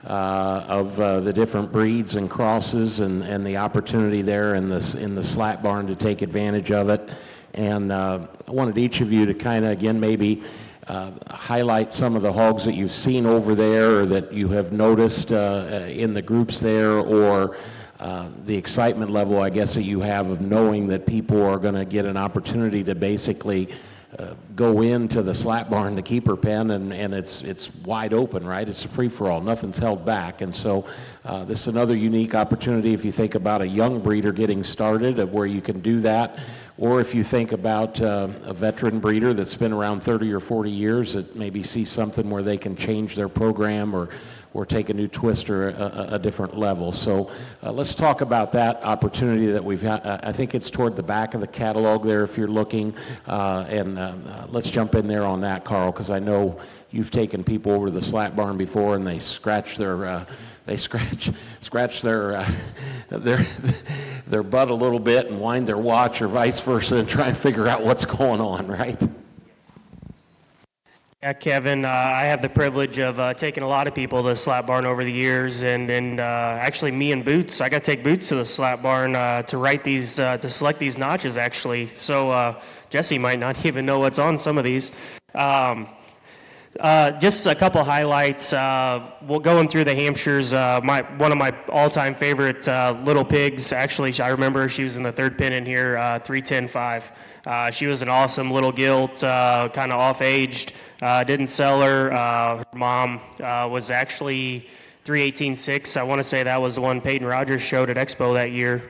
of the different breeds and crosses and the opportunity there in the slat barn to take advantage of it. And I wanted each of you to kind of, again, maybe highlight some of the hogs that you've seen over there or that you have noticed in the groups there, or the excitement level, I guess, that you have of knowing that people are going to get an opportunity to basically go into the slap barn, the keeper pen, and it's wide open, right? It's a free-for-all. Nothing's held back. And so this is another unique opportunity if you think about a young breeder getting started, of where you can do that. Or if you think about a veteran breeder that's been around 30 or 40 years that maybe sees something where they can change their program or take a new twist or a different level. So let's talk about that opportunity that we've had. I think it's toward the back of the catalog there if you're looking. Let's jump in there on that, Karl, because I know you've taken people over to the slap barn before and they scratch their their butt a little bit and wind their watch or vice versa and try and figure out what's going on, right? Yeah, Kevin, I have the privilege of taking a lot of people to the slap barn over the years, and actually me and Boots, I got to take Boots to the slap barn to select these notches, actually. So Jesse might not even know what's on some of these. Just a couple highlights. We'll going through the Hampshires. One of my all-time favorite little pigs. Actually, I remember she was in the third pin in here, 310.5. She was an awesome little gilt, kind of off-aged. Didn't sell her. Her mom was actually 318.6. I want to say that was the one Peyton Rogers showed at Expo that year.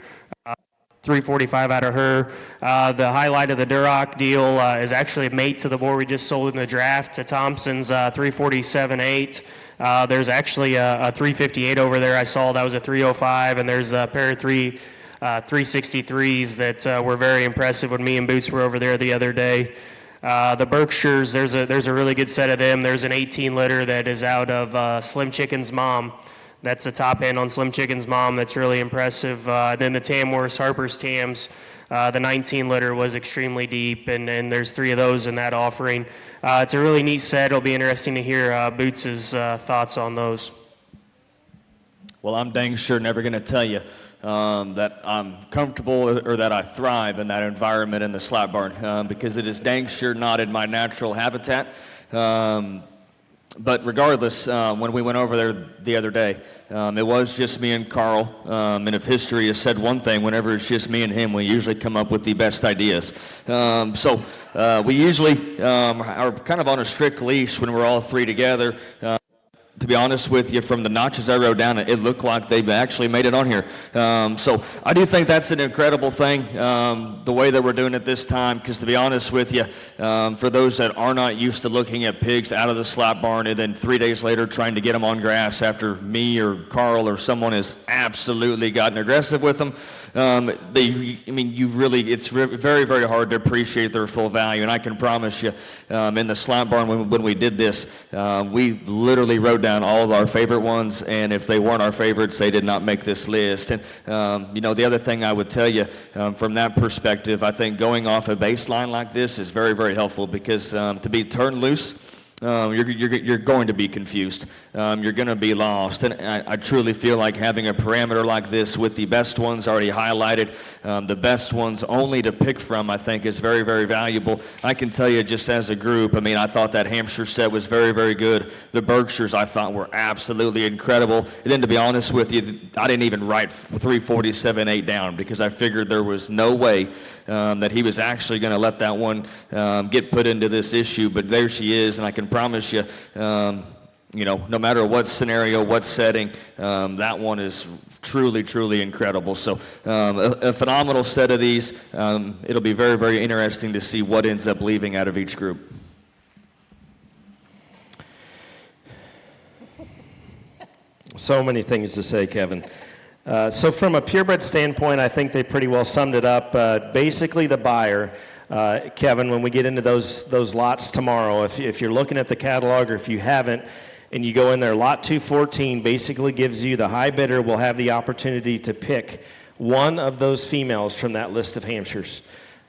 345 out of her. The highlight of the Duroc deal is actually a mate to the boar we just sold in the draft to Thompson's 347.8. There's actually a 358 over there I saw. That was a 305, and there's a pair of 363s that were very impressive when me and Boots were over there the other day. The Berkshires, there's a really good set of them. There's an 18 litter that is out of Slim Chicken's mom. That's a top end on Slim Chicken's mom. That's really impressive. Then the Tamworth Harper's Tams, the 19 litter was extremely deep, and there's 3 of those in that offering. It's a really neat set. It'll be interesting to hear Boots' thoughts on those. Well, I'm dang sure never going to tell you that I'm comfortable or that I thrive in that environment in the slap barn because it is dang sure not in my natural habitat. But regardless, when we went over there the other day, it was just me and Karl. And if history has said one thing, whenever it's just me and him, we usually come up with the best ideas. So we usually are kind of on a strict leash when we're all 3 together. To be honest with you, from the notches I wrote down, it looked like they've actually made it on here. So I do think that's an incredible thing, the way that we're doing it this time, because to be honest with you, for those that are not used to looking at pigs out of the slap barn and then 3 days later trying to get them on grass after me or Karl or someone has absolutely gotten aggressive with them, it's very, very hard to appreciate their full value. And I can promise you, in the slap barn when we did this, we literally wrote down all of our favorite ones, and if they weren't our favorites, they did not make this list. And the other thing I would tell you from that perspective, I think going off a baseline like this is very, very helpful because to be turned loose, you're going to be confused. You're going to be lost. And I truly feel like having a parameter like this with the best ones already highlighted, the best ones only to pick from, I think is very, very valuable. I can tell you just as a group, I thought that Hampshire set was very, very good. The Berkshires I thought were absolutely incredible. And then to be honest with you, I didn't even write 347.8 down because I figured there was no way that he was actually going to let that one get put into this issue. But there she is, and I can promise you, no matter what scenario, what setting, that one is truly, truly incredible. So a phenomenal set of these. It'll be very, very interesting to see what ends up leaving out of each group. So many things to say, Kevin. So from a purebred standpoint, I think they pretty well summed it up. Basically, the buyer, Kevin, when we get into those lots tomorrow, if you're looking at the catalog or if you haven't, and you go in there, lot 214 basically gives you the high bidder will have the opportunity to pick one of those females from that list of Hampshires.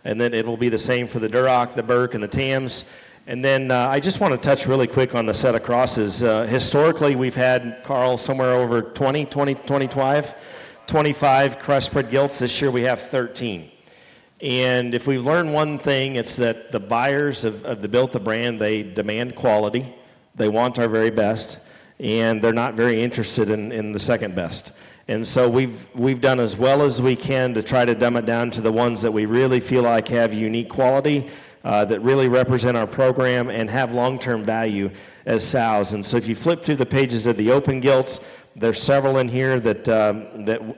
And then it'll be the same for the Duroc, the Burke, and the Tams. And then I just want to touch really quick on the set of crosses. Historically, we've had, Karl, somewhere over 25 crossbred gilts. This year we have 13. And if we've learned one thing, it's that the buyers of the Built-A brand, they demand quality. They want our very best, and they're not very interested in the second best. And so we've done as well as we can to try to dumb it down to the ones that we really feel like have unique quality, that really represent our program and have long-term value as sows. And so if you flip through the pages of the open gilts, there's several in here that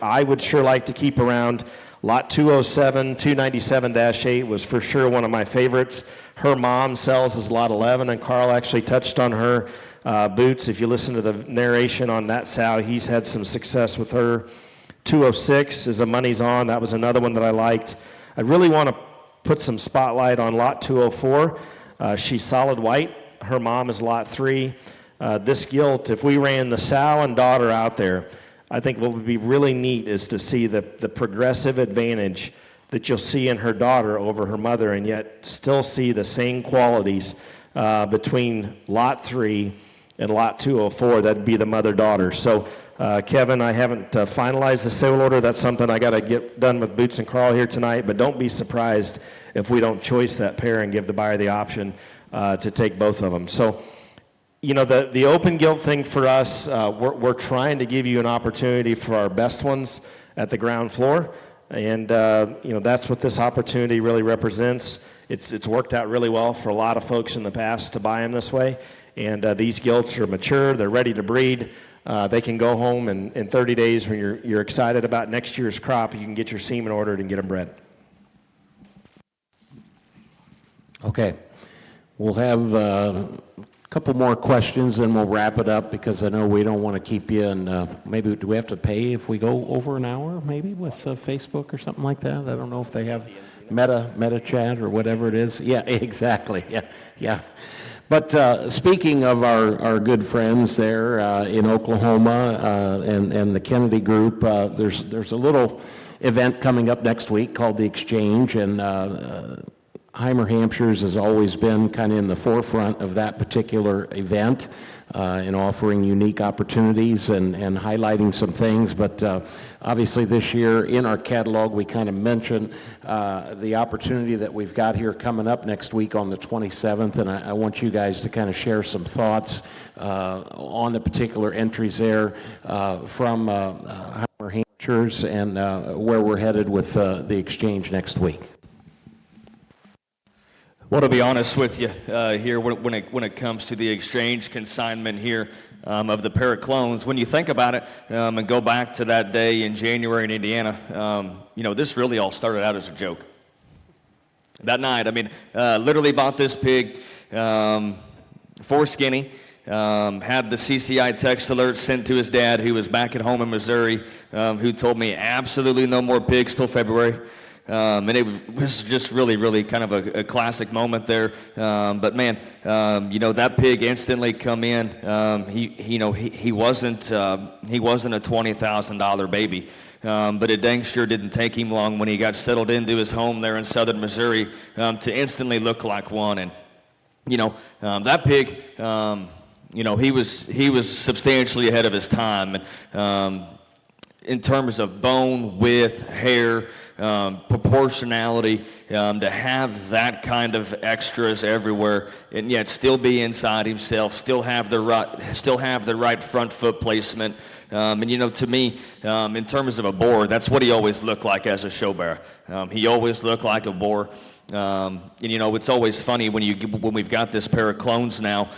I would sure like to keep around. Lot 207, 297-8 was for sure one of my favorites. Her mom sells as Lot 11, and Karl actually touched on her boots. If you listen to the narration on that sow, he's had some success with her. 206 is a money's on. That was another one that I liked. I really want to put some spotlight on Lot 204. She's solid white. Her mom is Lot 3. This gilt, if we ran the sow and daughter out there, I think what would be really neat is to see the progressive advantage that you'll see in her daughter over her mother, and yet still see the same qualities between Lot 3 and Lot 204. That'd be the mother-daughter. So, Kevin, I haven't finalized the sale order. That's something I got to get done with Boots and Karl here tonight, but don't be surprised if we don't choice that pair and give the buyer the option to take both of them. So, you know, the open gilt thing for us, we're trying to give you an opportunity for our best ones at the ground floor. And, you know, that's what this opportunity really represents. It's worked out really well for a lot of folks in the past to buy them this way. And these gilts are mature. They're ready to breed. They can go home, and in 30 days when you're excited about next year's crop, you can get your semen ordered and get them bred. Okay. We'll have couple more questions, and we'll wrap it up, because I know we don't want to keep you in, maybe, do we have to pay if we go over an hour, maybe, with Facebook or something like that? I don't know if they have meta chat or whatever it is. Yeah, exactly. Yeah. But speaking of our good friends there in Oklahoma and the Kennedy Group, there's a little event coming up next week called The Exchange, and Heimer Hampshires has always been kind of in the forefront of that particular event in offering unique opportunities and highlighting some things. But obviously this year in our catalog, we kind of mentioned the opportunity that we've got here coming up next week on the 27th. And I want you guys to kind of share some thoughts on the particular entries there from Heimer Hampshires and where we're headed with the exchange next week. Well, to be honest with you, here when it comes to the exchange consignment here of the pair of clones, when you think about it and go back to that day in January in Indiana, you know, this really all started out as a joke. That night, I mean, literally bought this pig for Skinny, had the CCI text alert sent to his dad, who was back at home in Missouri, who told me absolutely no more pigs till February. And it was just really kind of a classic moment there. But man, you know, that pig instantly come in. He wasn't a $20,000 baby. But it dang sure didn't take him long when he got settled into his home there in southern Missouri to instantly look like one. And you know, that pig, you know, he was substantially ahead of his time. In terms of bone, width, hair, proportionality, to have that kind of extras everywhere, and yet still be inside himself, still have the right front foot placement. And you know, to me, in terms of a boar, that's what he always looked like as a show bearer. He always looked like a boar. And you know, it's always funny when we've got this pair of clones now.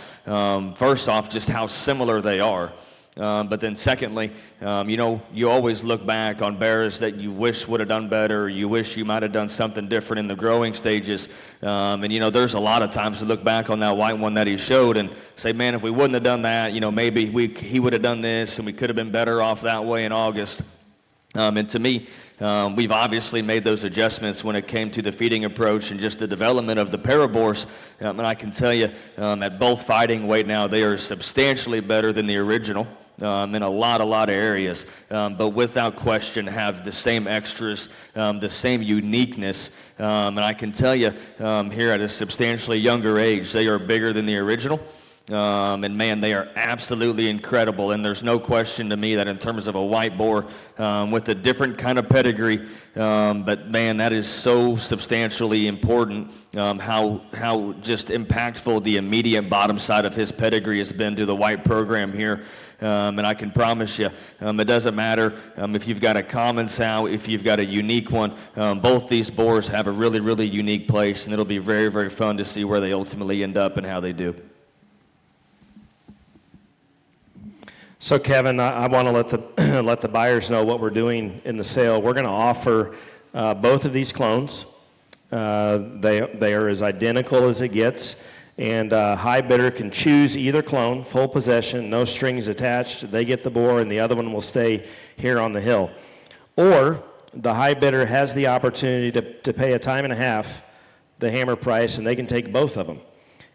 First off, just how similar they are. But then secondly, you know, you always look back on bears that you wish would have done better, or you wish you might have done something different in the growing stages. And you know, there's a lot of times to look back on that white one that he showed and say, man, if we wouldn't have done that, you know, maybe he would have done this and we could have been better off that way in August. And to me, we've obviously made those adjustments when it came to the feeding approach and just the development of the paraboars. And I can tell you, at both fighting weight now, they are substantially better than the original. In a lot of areas, but without question have the same extras, the same uniqueness, and I can tell you here at a substantially younger age, they are bigger than the original, and man, they are absolutely incredible, and there's no question to me that in terms of a white boar with a different kind of pedigree, but man, that is so substantially important, how just impactful the immediate bottom side of his pedigree has been to the white program here. And I can promise you, it doesn't matter if you've got a common sow, if you've got a unique one. Both these boars have a really, really unique place, and it'll be very, very fun to see where they ultimately end up and how they do. So Kevin, I want to let the buyers know what we're doing in the sale. We're going to offer both of these clones. They are as identical as it gets, and high bidder can choose either clone, full possession, no strings attached. They get the boar, and the other one will stay here on the hill. Or the high bidder has the opportunity to pay a time and a half the Heimer price, and they can take both of them.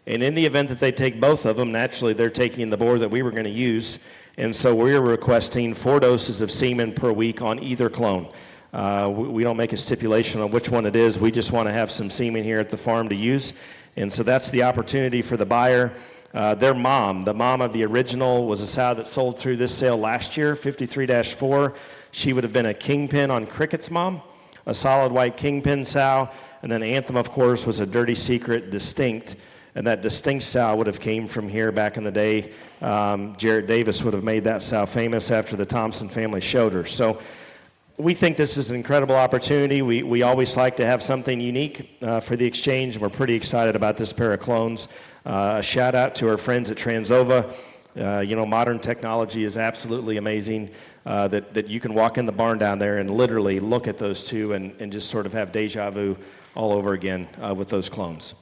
And in the event that they take both of them, naturally they're taking the boar that we were going to use, and so we're requesting 4 doses of semen per week on either clone. We don't make a stipulation on which one it is. We just want to have some semen here at the farm to use. And so that's the opportunity for the buyer. Their mom, the mom of the original, was a sow that sold through this sale last year, 53-4. She would have been a kingpin on Cricket's mom, a solid white kingpin sow. And then Anthem, of course, was a Dirty Secret distinct. And that distinct sow would have came from here back in the day. Jarrett Davis would have made that sow famous after the Thompson family showed her. So we think this is an incredible opportunity. We always like to have something unique for the exchange. We're pretty excited about this pair of clones. A shout out to our friends at Transova. Modern technology is absolutely amazing. That you can walk in the barn down there and literally look at those two and just sort of have deja vu all over again with those clones.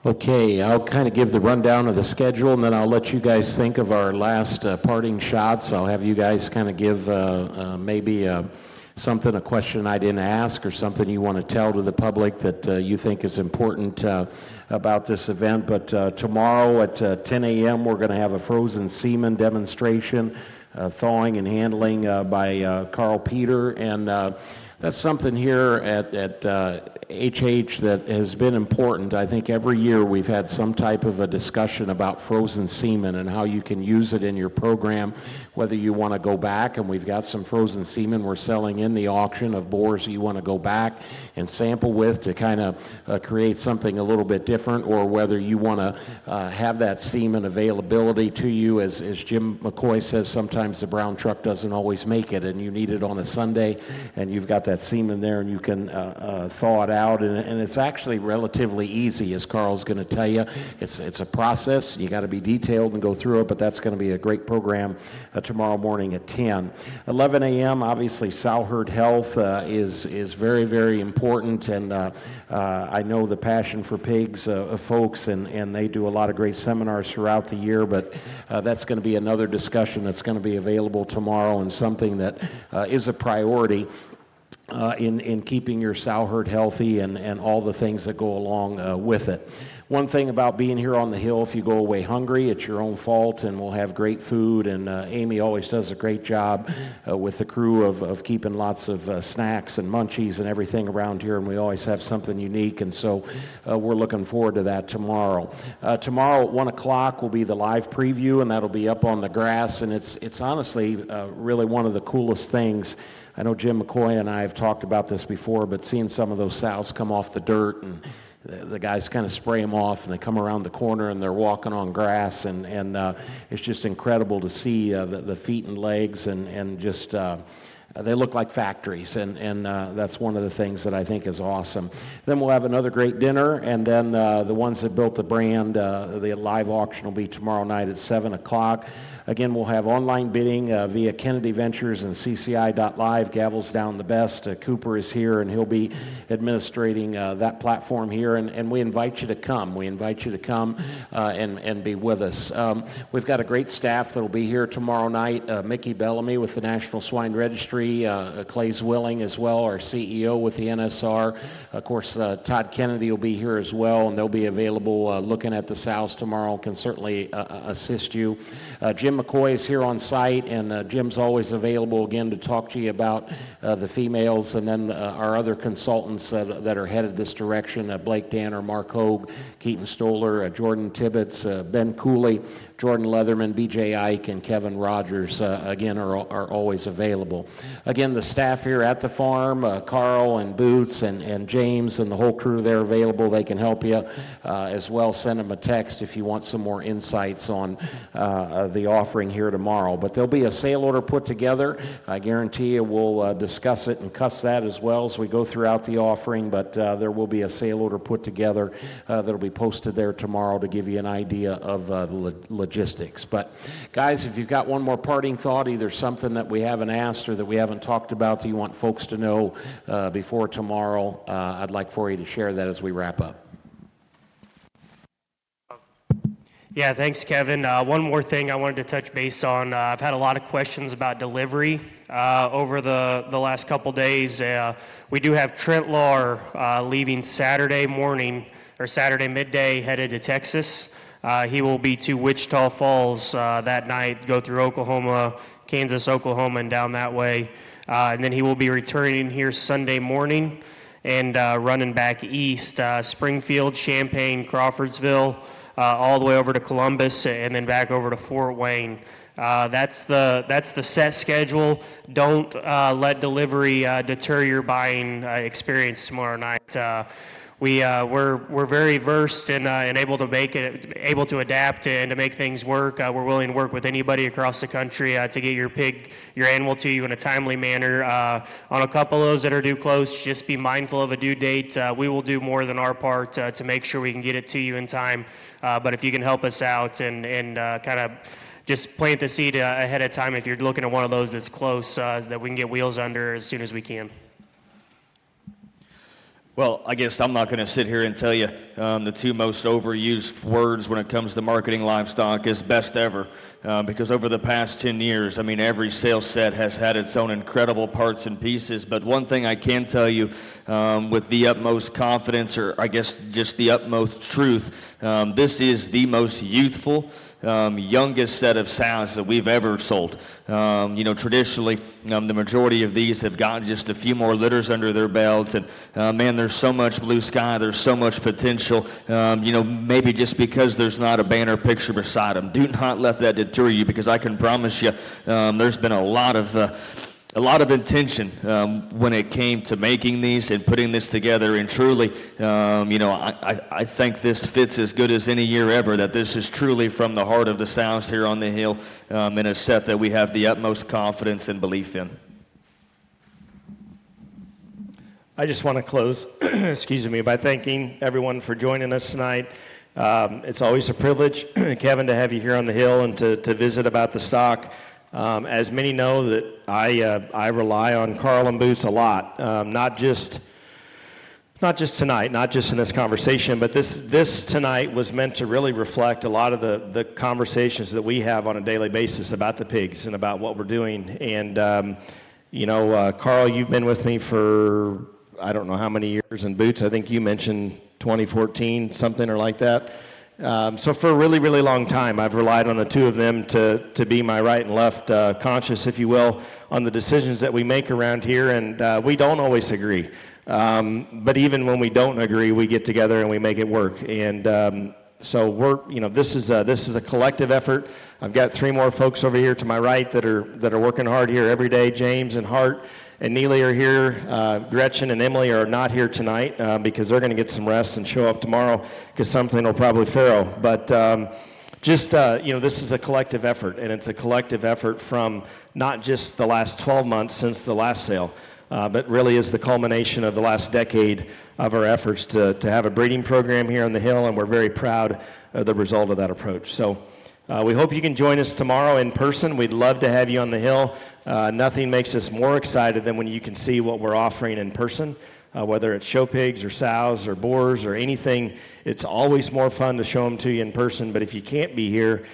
Okay, I'll kind of give the rundown of the schedule, and then I'll let you guys think of our last parting shots. I'll have you guys kind of give maybe a question I didn't ask, or something you want to tell to the public that you think is important about this event. But tomorrow at 10 a.m. we're going to have a frozen semen demonstration, thawing and handling by Karl Peter, and that's something here at HH that has been important. I think every year we've had some type of a discussion about frozen semen and how you can use it in your program, whether you want to go back, and we've got some frozen semen we're selling in the auction of boars you want to go back and sample with to kind of create something a little bit different, or whether you want to have that semen availability to you. As Jim McCoy says, sometimes the brown truck doesn't always make it, and you need it on a Sunday, and you've got that semen there, and you can thaw it out, and it's actually relatively easy, as Carl's going to tell you. It's a process. You got to be detailed and go through it, but that's going to be a great program tomorrow morning at 10. 11 a.m., obviously sow herd health is very, very important, and I know the Passion for Pigs folks, and they do a lot of great seminars throughout the year, but that's going to be another discussion that's going to be available tomorrow, and something that is a priority in keeping your sow herd healthy and all the things that go along with it. One thing about being here on the hill, if you go away hungry, it's your own fault, and we'll have great food, and Amy always does a great job with the crew of keeping lots of snacks and munchies and everything around here, and we always have something unique, and so we're looking forward to that tomorrow. Tomorrow at 1 o'clock will be the live preview, and that'll be up on the grass, and it's honestly really one of the coolest things. I know Jim McCoy and I have talked about this before, but seeing some of those sows come off the dirt, and the guys kind of spray them off, and they come around the corner and they're walking on grass, and it's just incredible to see the feet and legs, and just they look like factories, and that's one of the things that I think is awesome. Then we'll have another great dinner, and then the ones that built the brand, the live auction will be tomorrow night at 7 o'clock. Again, we'll have online bidding via Kennedy Ventures and CCI.live. Gavel's down the best. Cooper is here, and he'll be administrating that platform here. And we invite you to come. We invite you to come and be with us. We've got a great staff that will be here tomorrow night. Mickey Bellamy with the National Swine Registry. Clay Zwilling as well, our CEO with the NSR. Of course, Todd Kennedy will be here as well, and they'll be available looking at the sows tomorrow, can certainly assist you. Jim McCoy is here on site, and Jim's always available again to talk to you about the females, and then our other consultants that are headed this direction, Blake Danner, Mark Hogue, Keaton Stoller, Jordan Tibbetts, Ben Cooley, Jordan Leatherman, BJ Ike, and Kevin Rogers, again, are always available. Again, the staff here at the farm, Carl and Boots and James and the whole crew, they're available. They can help you as well. Send them a text if you want some more insights on the offering here tomorrow. But there'll be a sale order put together. I guarantee you we'll discuss it and cuss that as well as we go throughout the offering, but there will be a sale order put together that'll be posted there tomorrow to give you an idea of the logistics. But guys, if you've got one more parting thought, either something that we haven't asked or that we haven't talked about that you want folks to know before tomorrow, I'd like for you to share that as we wrap up. Yeah, thanks, Kevin. One more thing I wanted to touch base on. I've had a lot of questions about delivery over the last couple days. We do have Trent Lahr leaving Saturday morning or Saturday midday headed to Texas. He will be to Wichita Falls that night, go through Oklahoma, Kansas, Oklahoma, and down that way. And then he will be returning here Sunday morning and running back east, Springfield, Champaign, Crawfordsville, all the way over to Columbus, and then back over to Fort Wayne. That's the set schedule. Don't let delivery deter your buying experience tomorrow night. We're very versed and able to adapt and to make things work. We're willing to work with anybody across the country to get your animal to you in a timely manner. On a couple of those that are due close, just be mindful of a due date. We will do more than our part to make sure we can get it to you in time. But if you can help us out and kind of just plant the seed ahead of time, if you're looking at one of those that's close, that we can get wheels under as soon as we can. Well, I guess I'm not going to sit here and tell you the two most overused words when it comes to marketing livestock is best ever, because over the past 10 years, I mean, every sales set has had its own incredible parts and pieces. But one thing I can tell you with the utmost confidence, or I guess just the utmost truth, this is the most youthful, youngest set of sows that we've ever sold. Traditionally, the majority of these have gotten just a few more litters under their belts, and man, there's so much blue sky, there's so much potential, maybe just because there's not a banner picture beside them. Do not let that deter you, because I can promise you there's been a lot of intention when it came to making these and putting this together, and truly, I think this fits as good as any year ever, that this is truly from the heart of the sows here on the hill, in a set that we have the utmost confidence and belief in. I just want to close, excuse me, by thanking everyone for joining us tonight. It's always a privilege, Kevin, to have you here on the hill and to visit about the stock. As many know, that I rely on Carl and Boots a lot, not just tonight, not just in this conversation, but this tonight was meant to really reflect a lot of the conversations that we have on a daily basis about the pigs and about what we're doing. And Carl, you've been with me for I don't know how many years, and Boots, I think you mentioned 2014, something or like that. So for a really, really long time, I've relied on the two of them to be my right and left conscience, if you will, on the decisions that we make around here, and we don't always agree. But even when we don't agree, we get together and we make it work. And so this is a collective effort. I've got three more folks over here to my right that are working hard here every day. James and Hart and Neely are here. Gretchen and Emily are not here tonight because they're going to get some rest and show up tomorrow because something will probably farrow. But this is a collective effort, and it's a collective effort from not just the last 12 months since the last sale, but really is the culmination of the last decade of our efforts to have a breeding program here on the hill, and we're very proud of the result of that approach. So we hope you can join us tomorrow in person. We'd love to have you on the hill. Nothing makes us more excited than when you can see what we're offering in person, whether it's show pigs or sows or boars or anything. It's always more fun to show them to you in person, but if you can't be here,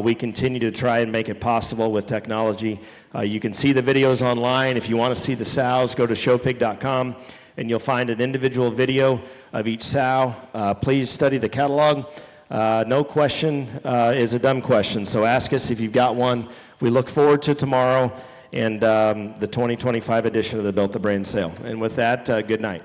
we continue to try and make it possible with technology. You can see the videos online. If you want to see the sows, go to showpig.com, and you'll find an individual video of each sow. Please study the catalog. No question is a dumb question, so ask us if you've got one. We look forward to tomorrow and the 2025 edition of the Built the Brand sale. And with that, good night.